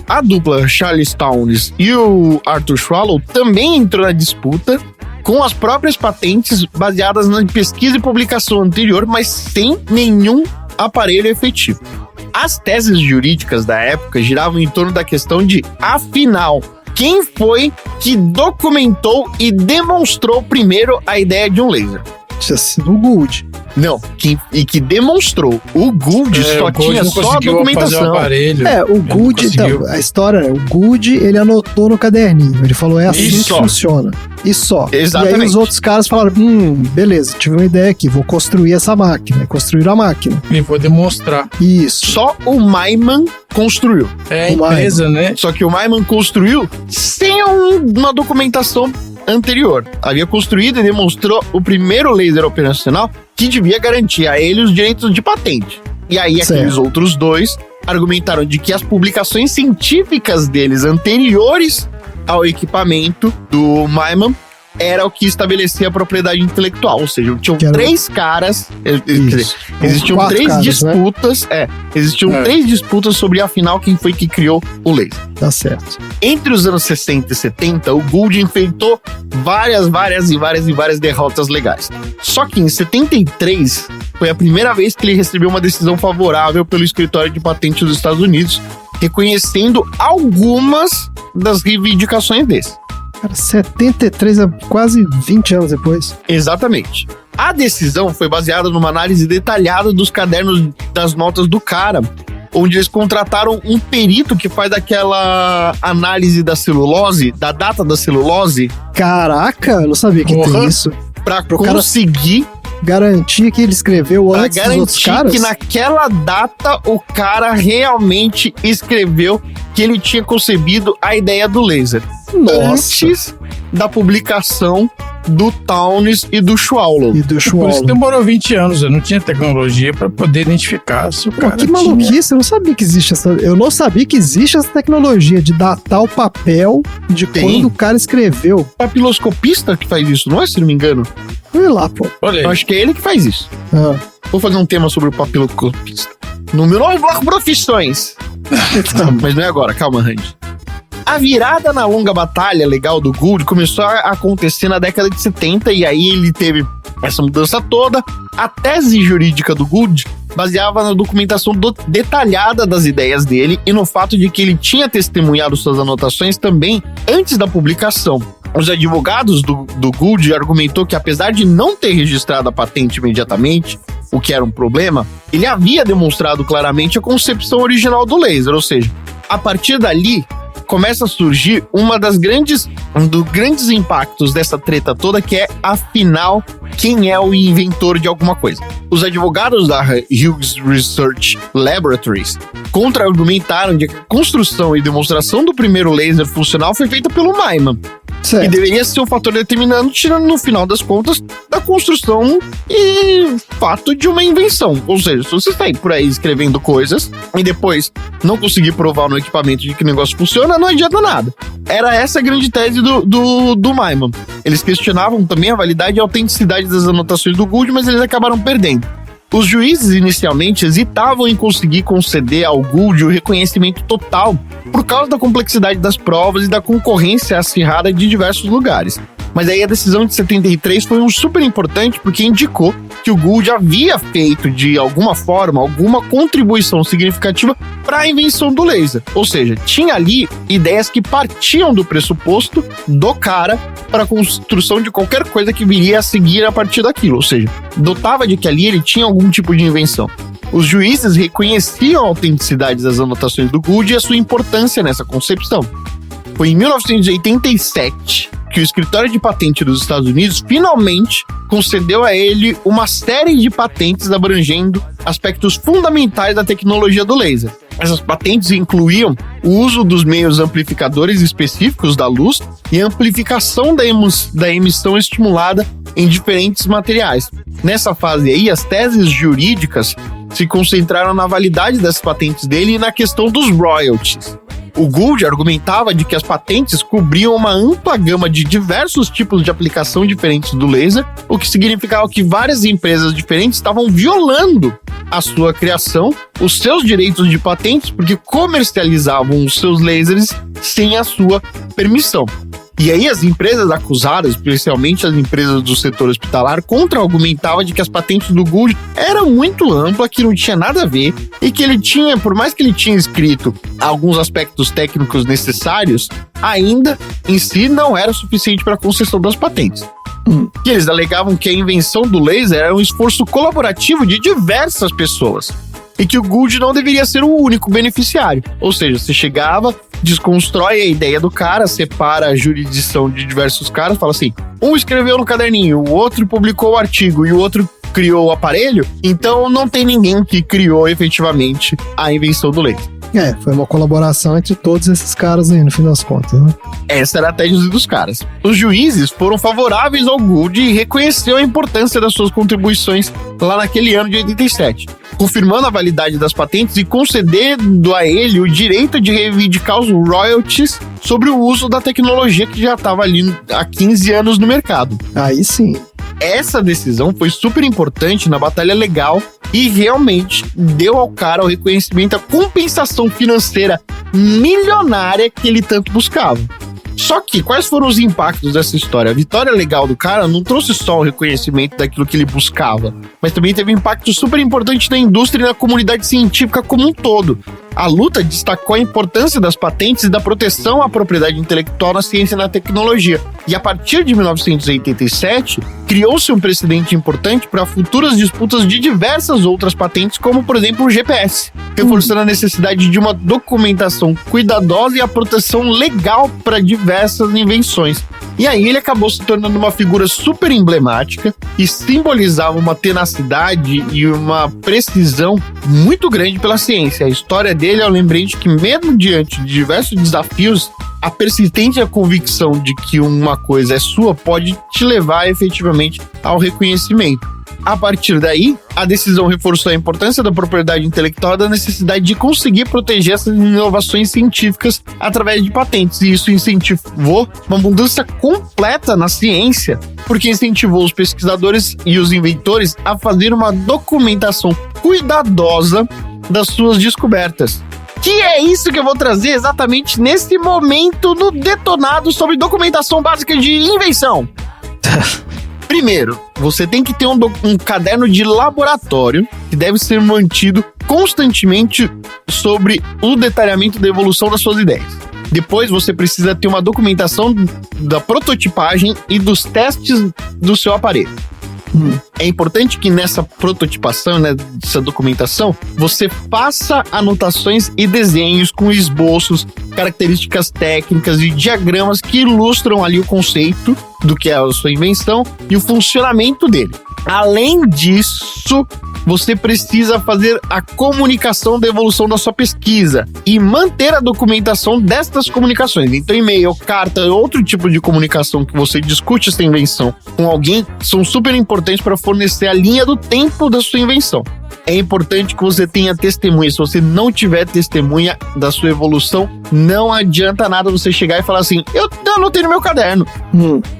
A dupla Charles Townes e o Arthur Swallow também entrou na disputa com as próprias patentes baseadas na pesquisa e publicação anterior, mas sem nenhum aparelho efetivo. As teses jurídicas da época giravam em torno da questão de, afinal, quem foi que documentou e demonstrou primeiro a ideia de um laser? Tinha sido o Gould. Não, que demonstrou. O Gould só tinha só a documentação. O Gould, então, a história é, o Gould, ele anotou no caderninho, ele falou, é assim que funciona. E só. Exatamente. E aí os outros caras falaram, beleza, tive uma ideia aqui, vou construir essa máquina, construir a máquina. E vou demonstrar. Isso. Só o Maiman construiu. É a empresa, né? Só que o Maiman construiu sem uma documentação anterior. Havia construído e demonstrou o primeiro laser operacional que devia garantir a ele os direitos de patente. E aí aqueles outros dois argumentaram de que as publicações científicas deles anteriores ao equipamento do Maiman era o que estabelecia a propriedade intelectual, ou seja, tinham 3 caras, existiam 3 disputas, existiam 3 disputas sobre afinal quem foi que criou o laser. Tá certo. Entre os anos 60 e 70, o Gould enfrentou várias derrotas legais. Só que em 73 foi a primeira vez que ele recebeu uma decisão favorável pelo escritório de patentes dos Estados Unidos, reconhecendo algumas das reivindicações desse. Cara, 73 é quase 20 anos depois. Exatamente. A decisão foi baseada numa análise detalhada dos cadernos das notas do cara, onde eles contrataram um perito que faz aquela análise da celulose, da data da celulose. Caraca, eu não sabia que tem isso. Pra conseguir garantir que ele escreveu antes dos outros caras? Que naquela data o cara realmente escreveu que ele tinha concebido a ideia do laser. Nossa. Antes da publicação do Townes e do Schwallow. Por isso demorou 20 anos, eu não tinha tecnologia pra poder identificar se o cara que maluquice, eu não sabia que existe essa tecnologia de datar o papel de quando o cara escreveu. O papiloscopista que faz isso, não é, se não me engano? Olha lá, pô. Eu acho que é ele que faz isso. Vou fazer um tema sobre o papiloscopista. No meu novo bloco Profissões. Mas não é agora, calma, Randy. A virada na longa batalha legal do Gould começou a acontecer na década de 70 e aí ele teve essa mudança toda. A tese jurídica do Gould baseava na documentação detalhada das ideias dele e no fato de que ele tinha testemunhado suas anotações também antes da publicação. Os advogados do Gould argumentou que apesar de não ter registrado a patente imediatamente, o que era um problema, ele havia demonstrado claramente a concepção original do laser, ou seja, a partir dali começa a surgir um dos grandes impactos dessa treta toda, que é, afinal, quem é o inventor de alguma coisa. Os advogados da Hughes Research Laboratories contra-argumentaram de que a construção e demonstração do primeiro laser funcional foi feita pelo Myman, que deveria ser um fator determinante, no final das contas, da construção e fato de uma invenção. Ou seja, se você sair por aí escrevendo coisas e depois não conseguir provar no equipamento de que o negócio funciona, não adianta nada. Era essa a grande tese do Myman. Eles questionavam também a validade e a autenticidade das anotações do Gould, mas eles acabaram perdendo. Os juízes inicialmente hesitavam em conseguir conceder ao Gould o reconhecimento total por causa da complexidade das provas e da concorrência acirrada de diversos lugares. Mas aí a decisão de 73 foi super importante porque indicou que o Gould havia feito, de alguma forma, alguma contribuição significativa para a invenção do laser. Ou seja, tinha ali ideias que partiam do pressuposto do cara para a construção de qualquer coisa que viria a seguir a partir daquilo. Ou seja, dotava de que ali ele tinha algum tipo de invenção. Os juízes reconheciam a autenticidade das anotações do Gould e a sua importância nessa concepção. Foi em 1987 que o escritório de patente dos Estados Unidos finalmente concedeu a ele uma série de patentes abrangendo aspectos fundamentais da tecnologia do laser. Essas patentes incluíam o uso dos meios amplificadores específicos da luz e a amplificação da emissão estimulada em diferentes materiais. Nessa fase aí, as teses jurídicas se concentraram na validade das patentes dele e na questão dos royalties. O Gould argumentava de que as patentes cobriam uma ampla gama de diversos tipos de aplicação diferentes do laser, o que significava que várias empresas diferentes estavam violando a sua criação, os seus direitos de patentes, porque comercializavam os seus lasers sem a sua permissão. E aí as empresas acusadas, especialmente as empresas do setor hospitalar, contra-argumentavam de que as patentes do Gould eram muito amplas, que não tinha nada a ver, e que ele tinha, por mais que ele tinha escrito alguns aspectos técnicos necessários, ainda em si não era suficiente para a concessão das patentes. E eles alegavam que a invenção do laser era um esforço colaborativo de diversas pessoas, e que o Gould não deveria ser o único beneficiário. Ou seja, você chegava, desconstrói a ideia do cara, separa a jurisdição de diversos caras, fala assim, um escreveu no caderninho, o outro publicou o artigo e o outro criou o aparelho, então não tem ninguém que criou efetivamente a invenção do laser. Foi uma colaboração entre todos esses caras aí, no fim das contas, né? Essa era a tese dos caras. Os juízes foram favoráveis ao Gould e reconheceram a importância das suas contribuições lá naquele ano de 87, confirmando a validade das patentes e concedendo a ele o direito de reivindicar os royalties sobre o uso da tecnologia que já estava ali há 15 anos no mercado. Aí sim. Essa decisão foi super importante na batalha legal e realmente deu ao cara o reconhecimento, a compensação financeira milionária que ele tanto buscava. Só que, quais foram os impactos dessa história? A vitória legal do cara não trouxe só o reconhecimento daquilo que ele buscava, mas também teve um impacto super importante na indústria e na comunidade científica como um todo. A luta destacou a importância das patentes e da proteção à propriedade intelectual na ciência e na tecnologia. E a partir de 1987, criou-se um precedente importante para futuras disputas de diversas outras patentes, como, por exemplo, o GPS, reforçando a necessidade de uma documentação cuidadosa e a proteção legal para diversas invenções. E aí ele acabou se tornando uma figura super emblemática e simbolizava uma tenacidade e uma precisão muito grande pela ciência. A história dele é um lembrete que, mesmo diante de diversos desafios, a persistente convicção de que uma coisa é sua pode te levar efetivamente ao reconhecimento. A partir daí, a decisão reforçou a importância da propriedade intelectual e da necessidade de conseguir proteger essas inovações científicas através de patentes. E isso incentivou uma mudança completa na ciência, porque incentivou os pesquisadores e os inventores a fazer uma documentação cuidadosa das suas descobertas. Que é isso que eu vou trazer exatamente nesse momento no Detonado sobre documentação básica de invenção. Primeiro, você tem que ter um caderno de laboratório que deve ser mantido constantemente sobre o detalhamento da evolução das suas ideias. Depois, você precisa ter uma documentação da prototipagem e dos testes do seu aparelho. É importante que nessa prototipação, nessa documentação, você faça anotações e desenhos com esboços, características técnicas e diagramas que ilustram ali o conceito do que é a sua invenção e o funcionamento dele. Além disso, você precisa fazer a comunicação da evolução da sua pesquisa e manter a documentação destas comunicações. Então, e-mail, carta, outro tipo de comunicação que você discute essa invenção com alguém são super importantes para fornecer a linha do tempo da sua invenção. É importante que você tenha testemunha. Se você não tiver testemunha da sua evolução, não adianta nada você chegar e falar assim, eu anotei no meu caderno.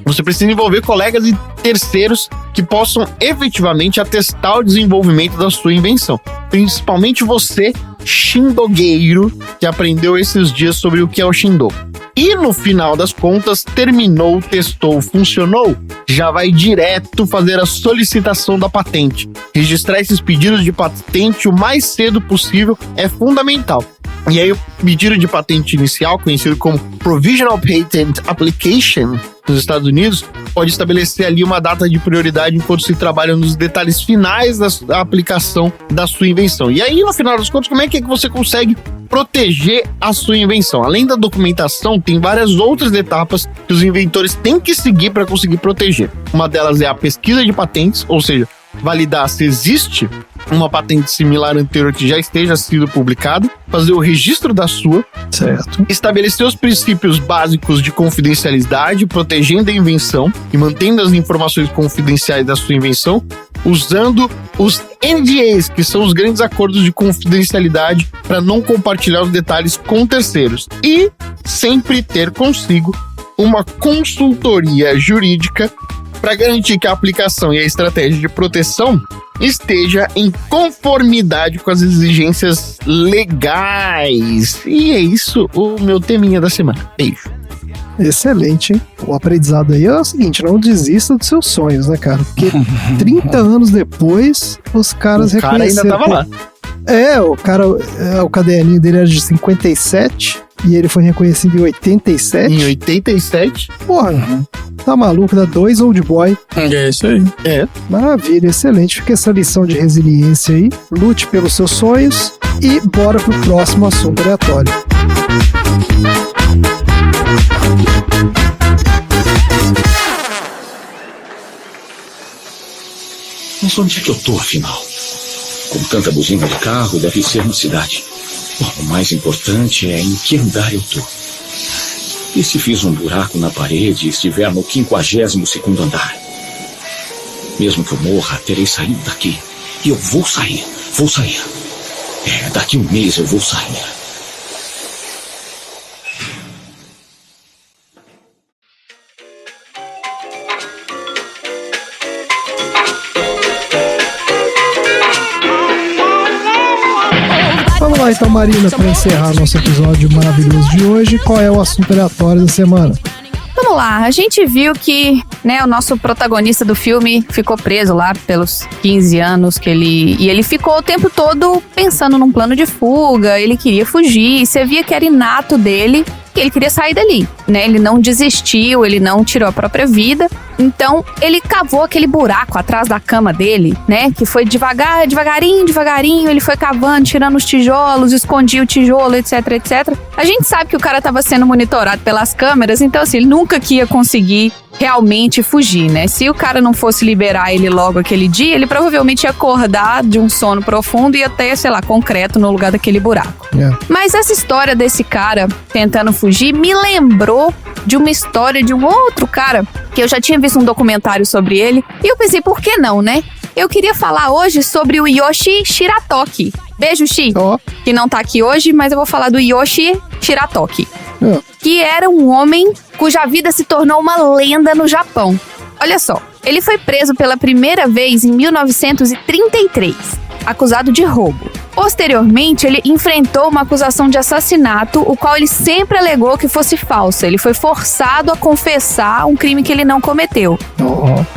Você precisa envolver colegas e terceiros que possam efetivamente atestar o desenvolvimento da sua invenção. Principalmente você, shindogueiro, que aprendeu esses dias sobre o que é o shindo. E no final das contas, terminou, testou, funcionou, já vai direto fazer a solicitação da patente. Registrar esses pedidos de patente o mais cedo possível é fundamental. E aí o pedido de patente inicial, conhecido como Provisional Patent Application nos Estados Unidos, pode estabelecer ali uma data de prioridade enquanto se trabalha nos detalhes finais da aplicação da sua invenção. E aí, no final das contas, como é que você consegue proteger a sua invenção? Além da documentação, tem várias outras etapas que os inventores têm que seguir para conseguir proteger. Uma delas é a pesquisa de patentes, ou seja, validar se existe uma patente similar anterior que já esteja sido publicada, fazer o registro da sua, certo? Estabelecer os princípios básicos de confidencialidade, protegendo a invenção e mantendo as informações confidenciais da sua invenção, usando os NDAs, que são os grandes acordos de confidencialidade, para não compartilhar os detalhes com terceiros. E sempre ter consigo uma consultoria jurídica para garantir que a aplicação e a estratégia de proteção esteja em conformidade com as exigências legais. E é isso o meu teminha da semana. Beijo. Excelente, hein? O aprendizado aí é o seguinte, não desista dos seus sonhos, né, cara? Porque 30 anos depois, os caras reconheceram... O cara ainda tava lá. O caderninho dele era de 57 e ele foi reconhecido em 87. Em 87? Porra, tá maluco, dá 2 old boy. É isso aí. É. Maravilha, excelente. Fica essa lição de resiliência aí. Lute pelos seus sonhos e bora pro próximo assunto aleatório. Mas onde é que eu tô, afinal? Com tanta buzina de carro, deve ser na cidade. Bom, o mais importante é em que andar eu tô. E se fiz um buraco na parede e estiver no 52º andar? Mesmo que eu morra, terei saído daqui. E eu vou sair. Daqui 1 mês eu vou sair. Vamos lá então, Marina, para encerrar nosso episódio maravilhoso de hoje, qual é o assunto aleatório da semana? Vamos lá, a gente viu que, né, o nosso protagonista do filme ficou preso lá pelos 15 anos que ele ficou o tempo todo pensando num plano de fuga, ele queria fugir, e você via que era inato dele, que ele queria sair dali, né? Ele não desistiu, ele não tirou a própria vida. Então, ele cavou aquele buraco atrás da cama dele, né? Que foi devagarinho, ele foi cavando, tirando os tijolos, escondia o tijolo, etc, etc. A gente sabe que o cara tava sendo monitorado pelas câmeras, então assim, ele nunca que ia conseguir realmente fugir, né? Se o cara não fosse liberar ele logo aquele dia, ele provavelmente ia acordar de um sono profundo e ia ter, sei lá, concreto no lugar daquele buraco. Mas essa história desse cara tentando fugir me lembrou de uma história de um outro cara que eu já tinha visto um documentário sobre ele e eu pensei, por que não, né? Eu queria falar hoje sobre o Yoshi Shiratoki. Beijo, Shi, que não tá aqui hoje, mas eu vou falar do Yoshi Shiratoki, que era um homem cuja vida se tornou uma lenda no Japão. Olha só, ele foi preso pela primeira vez em 1933, acusado de roubo. Posteriormente, ele enfrentou uma acusação de assassinato, o qual ele sempre alegou que fosse falsa. Ele foi forçado a confessar um crime que ele não cometeu.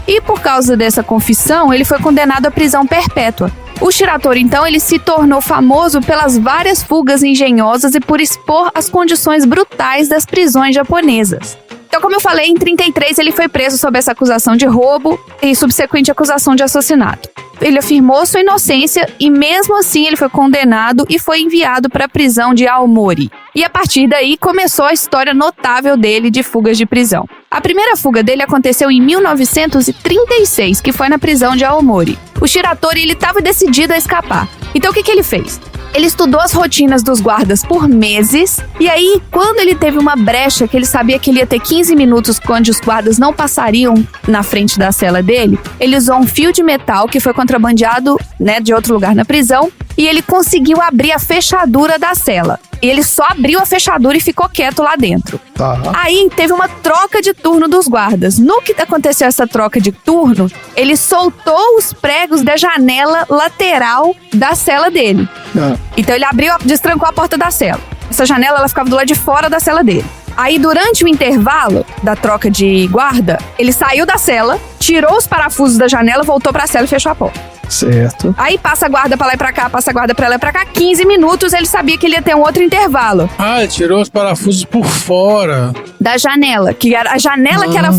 E por causa dessa confissão, ele foi condenado à prisão perpétua. O Shiratori, então, ele se tornou famoso pelas várias fugas engenhosas e por expor as condições brutais das prisões japonesas. Então, como eu falei, em 1933 ele foi preso sob essa acusação de roubo e subsequente acusação de assassinato. Ele afirmou sua inocência e mesmo assim ele foi condenado e foi enviado para a prisão de Aomori. E a partir daí começou a história notável dele de fugas de prisão. A primeira fuga dele aconteceu em 1936, que foi na prisão de Aomori. O Shiratori, ele estava decidido a escapar. Então o que ele fez? Ele estudou as rotinas dos guardas por meses, e aí, quando ele teve uma brecha, que ele sabia que ele ia ter 15 minutos onde os guardas não passariam na frente da cela dele, ele usou um fio de metal que foi contrabandeado, né, de outro lugar na prisão, e ele conseguiu abrir a fechadura da cela. E ele só abriu a fechadura e ficou quieto lá dentro. Aí teve uma troca de turno dos guardas. No que aconteceu essa troca de turno, ele soltou os pregos da janela lateral da cela dele. Então ele destrancou a porta da cela. Essa janela, ela ficava do lado de fora da cela dele. Aí, durante o intervalo da troca de guarda, ele saiu da cela, tirou os parafusos da janela, voltou pra cela e fechou a porta. Certo. Aí passa a guarda pra lá e pra cá, passa a guarda pra lá e pra cá, 15 minutos, ele sabia que ele ia ter um outro intervalo. Ele tirou os parafusos por fora. Da janela, que era a janela que era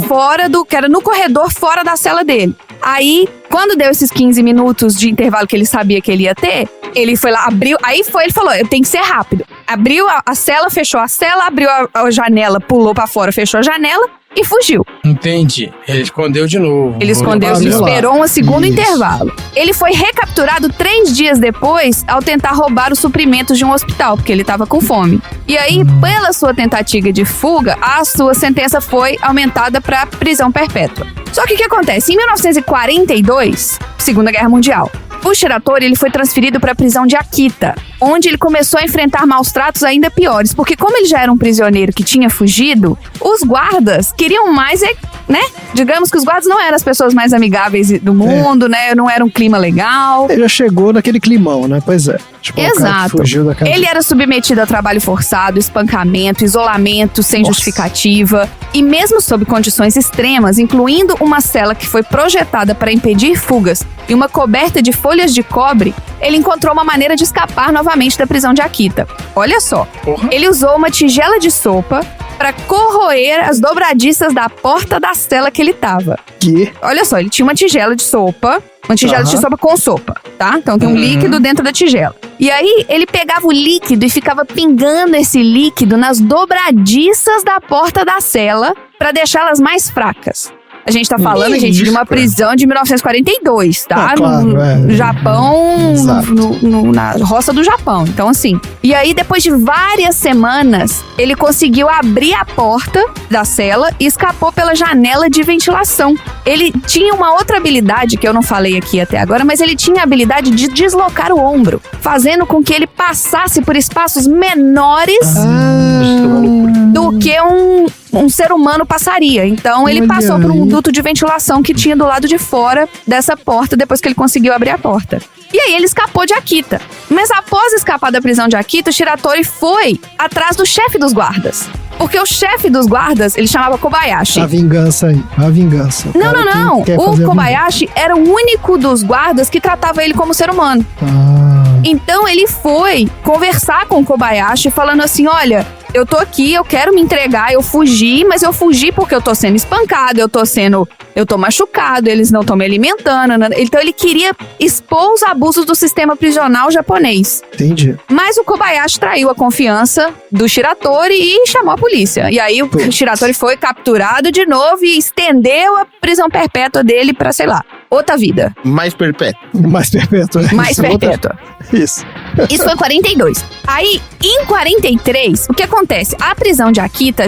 que era no corredor fora da cela dele. Aí, quando deu esses 15 minutos de intervalo que ele sabia que ele ia ter, ele foi lá, abriu, ele falou, eu tenho que ser rápido. Abriu a cela, fechou a cela, abriu a janela, pulou pra fora, fechou a janela e fugiu. Entendi. Ele escondeu de novo. Ele escondeu, esperou um segundo intervalo. Ele foi recapturado 3 dias depois ao tentar roubar os suprimentos de um hospital, porque ele estava com fome. E aí, pela sua tentativa de fuga, a sua sentença foi aumentada para prisão perpétua. Só que o que acontece? Em 1942, Segunda Guerra Mundial, o Shiratori, ele foi transferido para a prisão de Akita, onde ele começou a enfrentar maus tratos ainda piores, porque como ele já era um prisioneiro que tinha fugido, os guardas queriam mais, né? Digamos que os guardas não eram as pessoas mais amigáveis do mundo, né? Não era um clima legal. Ele já chegou naquele climão, né? Pois é. Tipo, exato. Ele era submetido a trabalho forçado, espancamento, isolamento sem justificativa e mesmo sob condições extremas, incluindo uma cela que foi projetada para impedir fugas e uma coberta de folhas de cobre, ele encontrou uma maneira de escapar novamente da prisão de Akita. Olha só, ele usou uma tigela de sopa para corroer as dobradiças da porta da cela que ele tava. Olha só, ele tinha uma tigela de sopa, de sopa com sopa, tá? Então tem um líquido dentro da tigela. E aí ele pegava o líquido e ficava pingando esse líquido nas dobradiças da porta da cela para deixá-las mais fracas. A gente tá falando, gente, de uma prisão de 1942, tá? No Japão, na roça do Japão. Então, assim. E aí, depois de várias semanas, ele conseguiu abrir a porta da cela e escapou pela janela de ventilação. Ele tinha uma outra habilidade que eu não falei aqui até agora, mas ele tinha a habilidade de deslocar o ombro, fazendo com que ele passasse por espaços menores do que um ser humano passaria. Então ele passou por um duto de ventilação que tinha do lado de fora dessa porta depois que ele conseguiu abrir a porta. E aí ele escapou de Akita. Mas após escapar da prisão de Akita, o Shiratori foi atrás do chefe dos guardas, Porque o chefe dos guardas, ele chamava Kobayashi. A vingança aí, a vingança. Não. O Kobayashi era o único dos guardas que tratava ele como ser humano. Então ele foi conversar com o Kobayashi falando assim, olha, eu tô aqui, eu quero me entregar, eu fugi, mas eu fugi porque eu tô sendo espancado, eu tô machucado, eles não estão me alimentando. Então ele queria expor os abusos do sistema prisional japonês. Entendi. Mas o Kobayashi traiu a confiança do Shiratori e chamou a polícia. E aí o Shiratori foi capturado de novo e estendeu a prisão perpétua dele pra, sei lá, outra vida. Mais perpétua. Mais perpétua. Mais perpétua. Isso. Isso foi em 42. Aí, em 43, o que acontece? A prisão de Akita,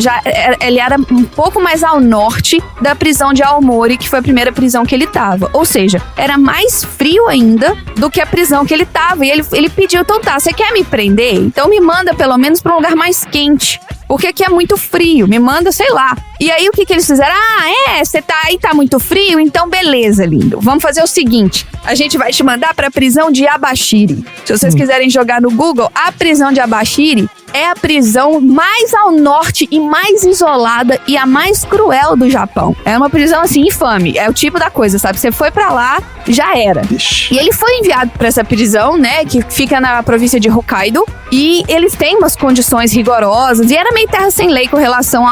ele era um pouco mais ao norte da prisão de Aomori, que foi a primeira prisão que ele tava. Ou seja, era mais frio ainda do que a prisão que ele tava. E ele pediu, então tá, você quer me prender? Então me manda pelo menos pra um lugar mais quente. Porque aqui é muito frio, me manda, sei lá. E aí o que eles fizeram? Você tá aí, tá muito frio? Então beleza, lindo. Vamos fazer o seguinte, a gente vai te mandar pra prisão de Abashiri. Se vocês quiserem jogar no Google, a prisão de Abashiri é a prisão mais ao norte e mais isolada e a mais cruel do Japão. É uma prisão, assim, infame. É o tipo da coisa, sabe? Você foi pra lá, já era. E ele foi enviado pra essa prisão, né, que fica na província de Hokkaido. E eles têm umas condições rigorosas. E era meio terra sem lei com relação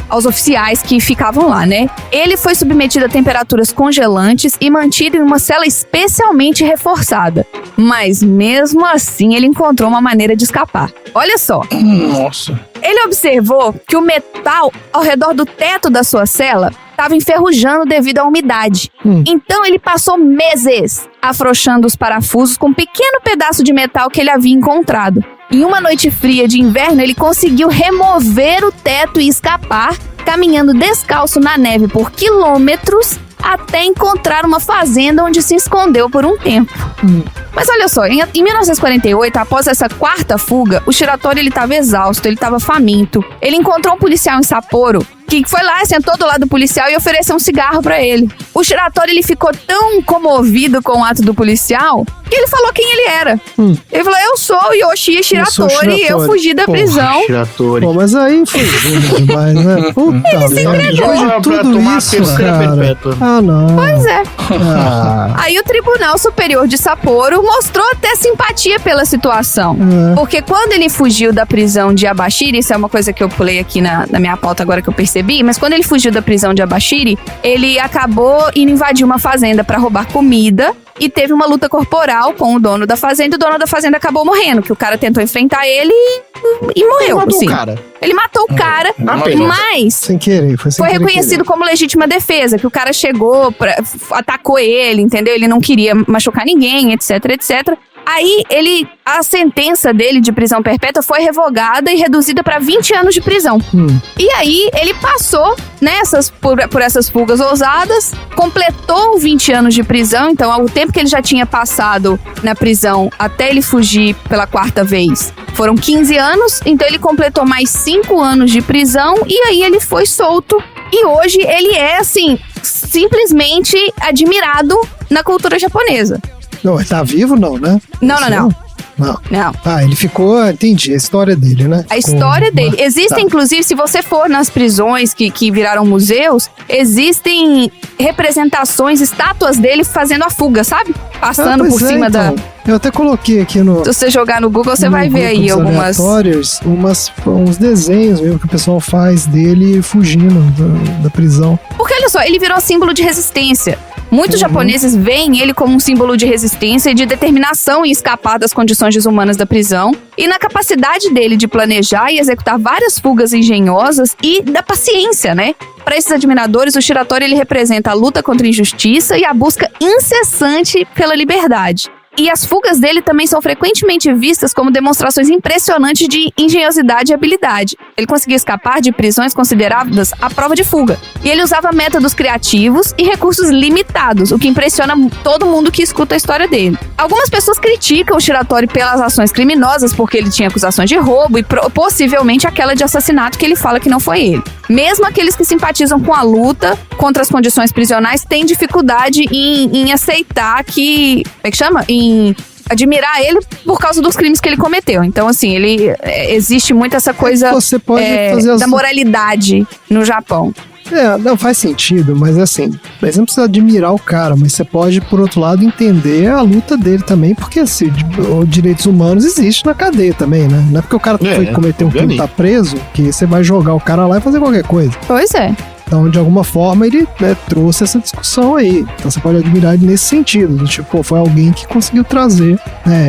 aos oficiais que ficavam lá, né? Ele foi submetido a temperaturas congelantes e mantido em uma cela especialmente reforçada. Mas mesmo assim, ele encontrou uma maneira de escapar. Olha só. Nossa. Ele observou que o metal ao redor do teto da sua cela estava enferrujando devido à umidade. Então ele passou meses afrouxando os parafusos com um pequeno pedaço de metal que ele havia encontrado. Em uma noite fria de inverno, ele conseguiu remover o teto e escapar, caminhando descalço na neve por quilômetros até encontrar uma fazenda onde se escondeu por um tempo. Mas olha só, em 1948, após essa quarta fuga, o Shiratori ele estava exausto, ele estava faminto. Ele encontrou um policial em Sapporo que foi lá, sentou do lado do policial e ofereceu um cigarro pra ele. O Shiratori ele ficou tão comovido com o ato do policial que ele falou quem ele era. Ele falou, eu sou Yoshi Shiratori e eu fugi da prisão. Shiratori. Pô, mas aí foi demais, né? Puta ele se entregou. Depois de tudo isso, cara. Não. Pois é. Aí o Tribunal Superior de Sapporo mostrou até simpatia pela situação. Porque quando ele fugiu da prisão de Abashiri, isso é uma coisa que eu pulei aqui na minha pauta agora que eu percebi, mas quando ele fugiu da prisão de Abashiri, ele acabou indo invadir uma fazenda pra roubar comida e teve uma luta corporal com o dono da fazenda e o dono da fazenda acabou morrendo, que o cara tentou enfrentar ele e morreu. Ele matou o cara, mas sem querer, foi reconhecido como legítima defesa, que o cara chegou, atacou ele, entendeu? Ele não queria machucar ninguém, etc, etc. Aí, a sentença dele de prisão perpétua foi revogada e reduzida para 20 anos de prisão. E aí, ele passou por essas fugas ousadas, completou 20 anos de prisão, então, o tempo que ele já tinha passado na prisão até ele fugir pela quarta vez, foram 15 anos, então ele completou mais 5 anos de prisão e aí ele foi solto. E hoje ele é, assim, simplesmente admirado na cultura japonesa. Não, ele tá vivo não, né? Não. Ele ficou, entendi, a história dele, né? A história dele. Existem, inclusive, se você for nas prisões que viraram museus, existem representações, estátuas dele fazendo a fuga, sabe? Passando por cima da... Eu até coloquei aqui no... Se você jogar no Google, você vai ver aí algumas... uns desenhos mesmo que o pessoal faz dele fugindo da prisão. Porque, olha só, ele virou símbolo de resistência. Muitos japoneses veem ele como um símbolo de resistência e de determinação em escapar das condições desumanas da prisão e na capacidade dele de planejar e executar várias fugas engenhosas e da paciência, né? Para esses admiradores, o Shiratori ele representa a luta contra a injustiça e a busca incessante pela liberdade. E as fugas dele também são frequentemente vistas como demonstrações impressionantes de engenhosidade e habilidade. Ele conseguia escapar de prisões consideradas à prova de fuga. E ele usava métodos criativos e recursos limitados, o que impressiona todo mundo que escuta a história dele. Algumas pessoas criticam o Shiratori pelas ações criminosas, porque ele tinha acusações de roubo e possivelmente aquela de assassinato que ele fala que não foi ele. Mesmo aqueles que simpatizam com a luta contra as condições prisionais têm dificuldade em aceitar que... Como é que chama? Em admirar ele por causa dos crimes que ele cometeu. Então, assim, existe muito essa coisa Você pode fazer da moralidade no Japão. Não faz sentido, mas assim, você não precisa admirar o cara, mas você pode, por outro lado, entender a luta dele também, porque assim, os direitos humanos existem na cadeia também, né? Não é porque o cara foi cometer um crime e tá preso, que você vai jogar o cara lá e fazer qualquer coisa. Pois é. Então, de alguma forma, ele trouxe essa discussão aí. Então, você pode admirar ele nesse sentido. Tipo, foi alguém que conseguiu trazer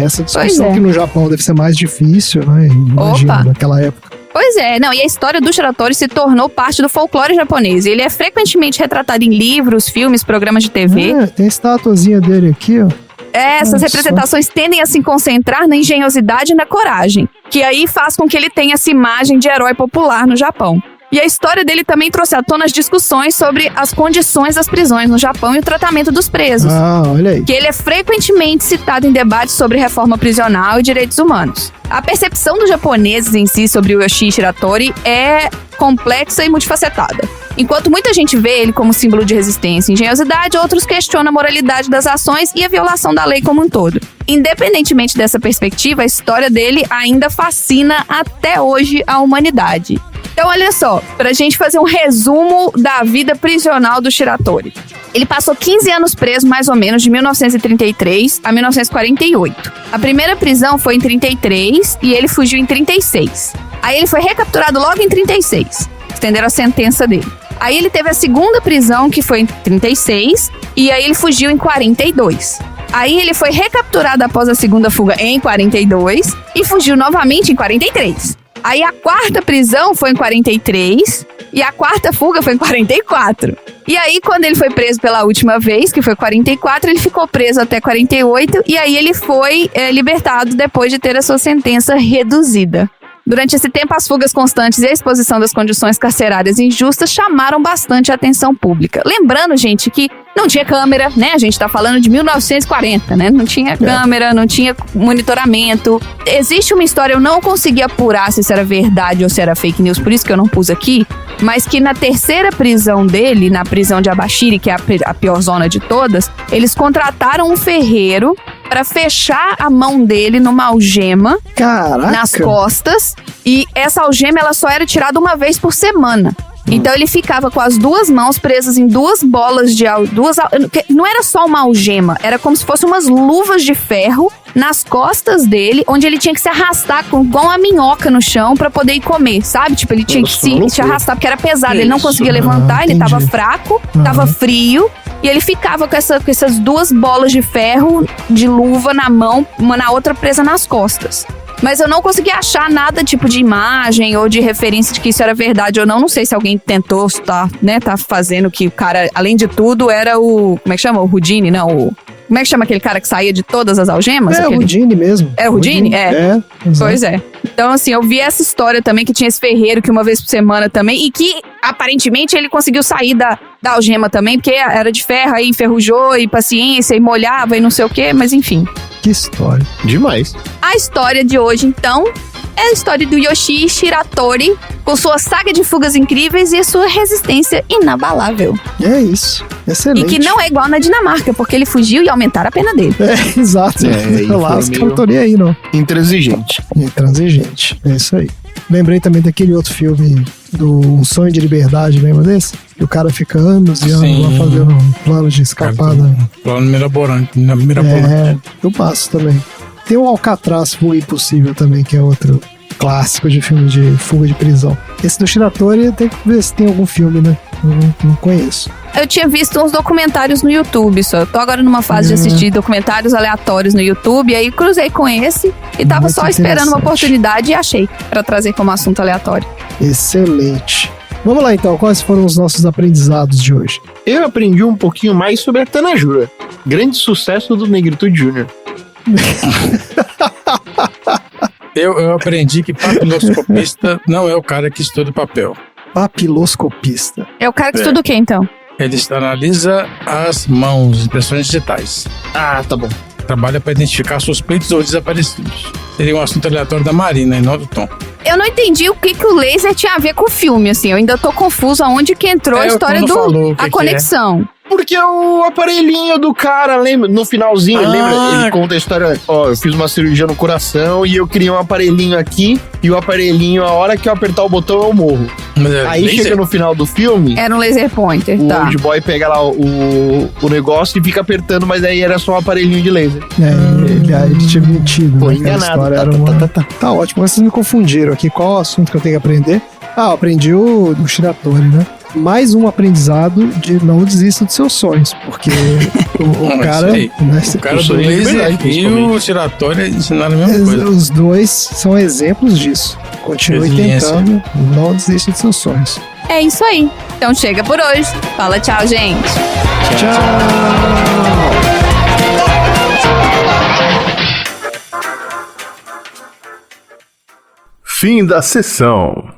essa discussão que no Japão deve ser mais difícil, né? Imagina, naquela época. Pois é, não, e a história do Shiratori se tornou parte do folclore japonês. Ele é frequentemente retratado em livros, filmes, programas de TV. Tem a estatuazinha dele aqui, ó. Essas representações tendem a se concentrar na engenhosidade e na coragem, que aí faz com que ele tenha essa imagem de herói popular no Japão. E a história dele também trouxe à tona as discussões sobre as condições das prisões no Japão e o tratamento dos presos. Olha aí. Que ele é frequentemente citado em debates sobre reforma prisional e direitos humanos. A percepção dos japoneses em si sobre o Yoshii Shiratori é complexa e multifacetada. Enquanto muita gente vê ele como símbolo de resistência e engenhosidade, outros questionam a moralidade das ações e a violação da lei como um todo. Independentemente dessa perspectiva, a história dele ainda fascina até hoje a humanidade. Então, olha só, pra gente fazer um resumo da vida prisional do Shiratori. Ele passou 15 anos preso, mais ou menos, de 1933 a 1948. A primeira prisão foi em 33 e ele fugiu em 36. Aí ele foi recapturado logo em 36. Estenderam a sentença dele. Aí ele teve a segunda prisão, que foi em 36, e aí ele fugiu em 42. Aí ele foi recapturado após a segunda fuga em 42 e fugiu novamente em 43. Aí a quarta prisão foi em 43 e a quarta fuga foi em 44. E aí, quando ele foi preso pela última vez, que foi 44, ele ficou preso até 48 e aí ele foi libertado depois de ter a sua sentença reduzida. Durante esse tempo, as fugas constantes e a exposição das condições carcerárias injustas chamaram bastante a atenção pública. Lembrando, gente, que não tinha câmera, né? A gente tá falando de 1940, né? Não tinha câmera, não tinha monitoramento. Existe uma história, eu não consegui apurar se isso era verdade ou se era fake news, por isso que eu não pus aqui, mas que na terceira prisão dele, na prisão de Abashiri, que é a pior zona de todas, eles contrataram um ferreiro para fechar a mão dele numa algema nas costas, e essa algema ela só era tirada uma vez por semana. Então ele ficava com as duas mãos presas em duas bolas de não era só uma algema, era como se fossem umas luvas de ferro nas costas dele, onde ele tinha que se arrastar igual uma minhoca no chão pra poder ir comer, sabe? Tipo, ele tinha que se arrastar porque era pesado, ele não conseguia levantar, ele tava fraco, tava frio, e ele ficava com essas duas bolas de ferro de luva na mão, uma na outra presa nas costas. Mas eu não consegui achar nada tipo de imagem ou de referência de que isso era verdade ou não. Não sei se alguém tentou tá fazendo que o cara, além de tudo, era o... Como é que chama? O Houdini, não, como é que chama aquele cara que saía de todas as algemas? O Houdini mesmo. É o Houdini? É. Pois é. Então, assim, eu vi essa história também, que tinha esse ferreiro que uma vez por semana também, e que, aparentemente, ele conseguiu sair da algema também, porque era de ferro, aí enferrujou, e paciência, e molhava, e não sei o quê, mas enfim. Que história. Demais. A história de hoje, então, é a história do Yoshii Shiratori, com sua saga de fugas incríveis e sua resistência inabalável. É isso. Excelente. E que não é igual na Dinamarca, porque ele fugiu e aumentaram a pena dele. Exato. Lá os caras não estão nem aí, não. Intransigente. É isso aí. Lembrei também daquele outro filme do Um Sonho de Liberdade, lembra desse? Que o cara fica anos e anos lá fazendo um plano de escapada. Plano mirabolante. Eu passo também. Tem o Alcatraz, Fuga Impossível também, que é outro clássico de filme de fuga de prisão. Esse do Shiratori, tem que ver se tem algum filme, né? Não conheço. Eu tinha visto uns documentários no YouTube só. Eu tô agora numa fase de assistir documentários aleatórios no YouTube, e aí cruzei com esse e tava só esperando uma oportunidade e achei pra trazer como assunto aleatório. Excelente. Vamos lá então, quais foram os nossos aprendizados de hoje? Eu aprendi um pouquinho mais sobre a Tanajura, grande sucesso do Negritude Júnior. Eu aprendi que papiloscopista não é o cara que estuda papel. Papiloscopista. É o cara que estuda o quê, então? Ele analisa as mãos, impressões digitais. Ah, tá bom. Trabalha para identificar suspeitos ou desaparecidos. Seria um assunto aleatório da Marina, e não do Tom. Eu não entendi o que o laser tinha a ver com o filme, assim. Eu ainda tô confuso aonde que entrou a história a conexão. porque o aparelhinho do cara, lembra? No finalzinho, lembra? Ele conta a história, ó, eu fiz uma cirurgia no coração e eu criei um aparelhinho aqui, e o aparelhinho, a hora que eu apertar o botão, eu morro. Aí chega no final do filme... Era um laser pointer, o tá. Old Boy pega lá o negócio e fica apertando, mas aí era só um aparelhinho de laser. Ele tinha mentido. Pô, né, que a enganado. história era tá ótimo, mas vocês me confundiram aqui. Qual é o assunto que eu tenho que aprender? Eu aprendi o do Shiratori, né? Mais um aprendizado de não desista dos seus sonhos, porque o cara... Né, O cara do laser e o Shiratori ensinaram a mesma coisa. Os dois são exemplos disso. Continue tentando, não desista dos seus sonhos. É isso aí. Então chega por hoje. Fala tchau, gente. Fim da sessão.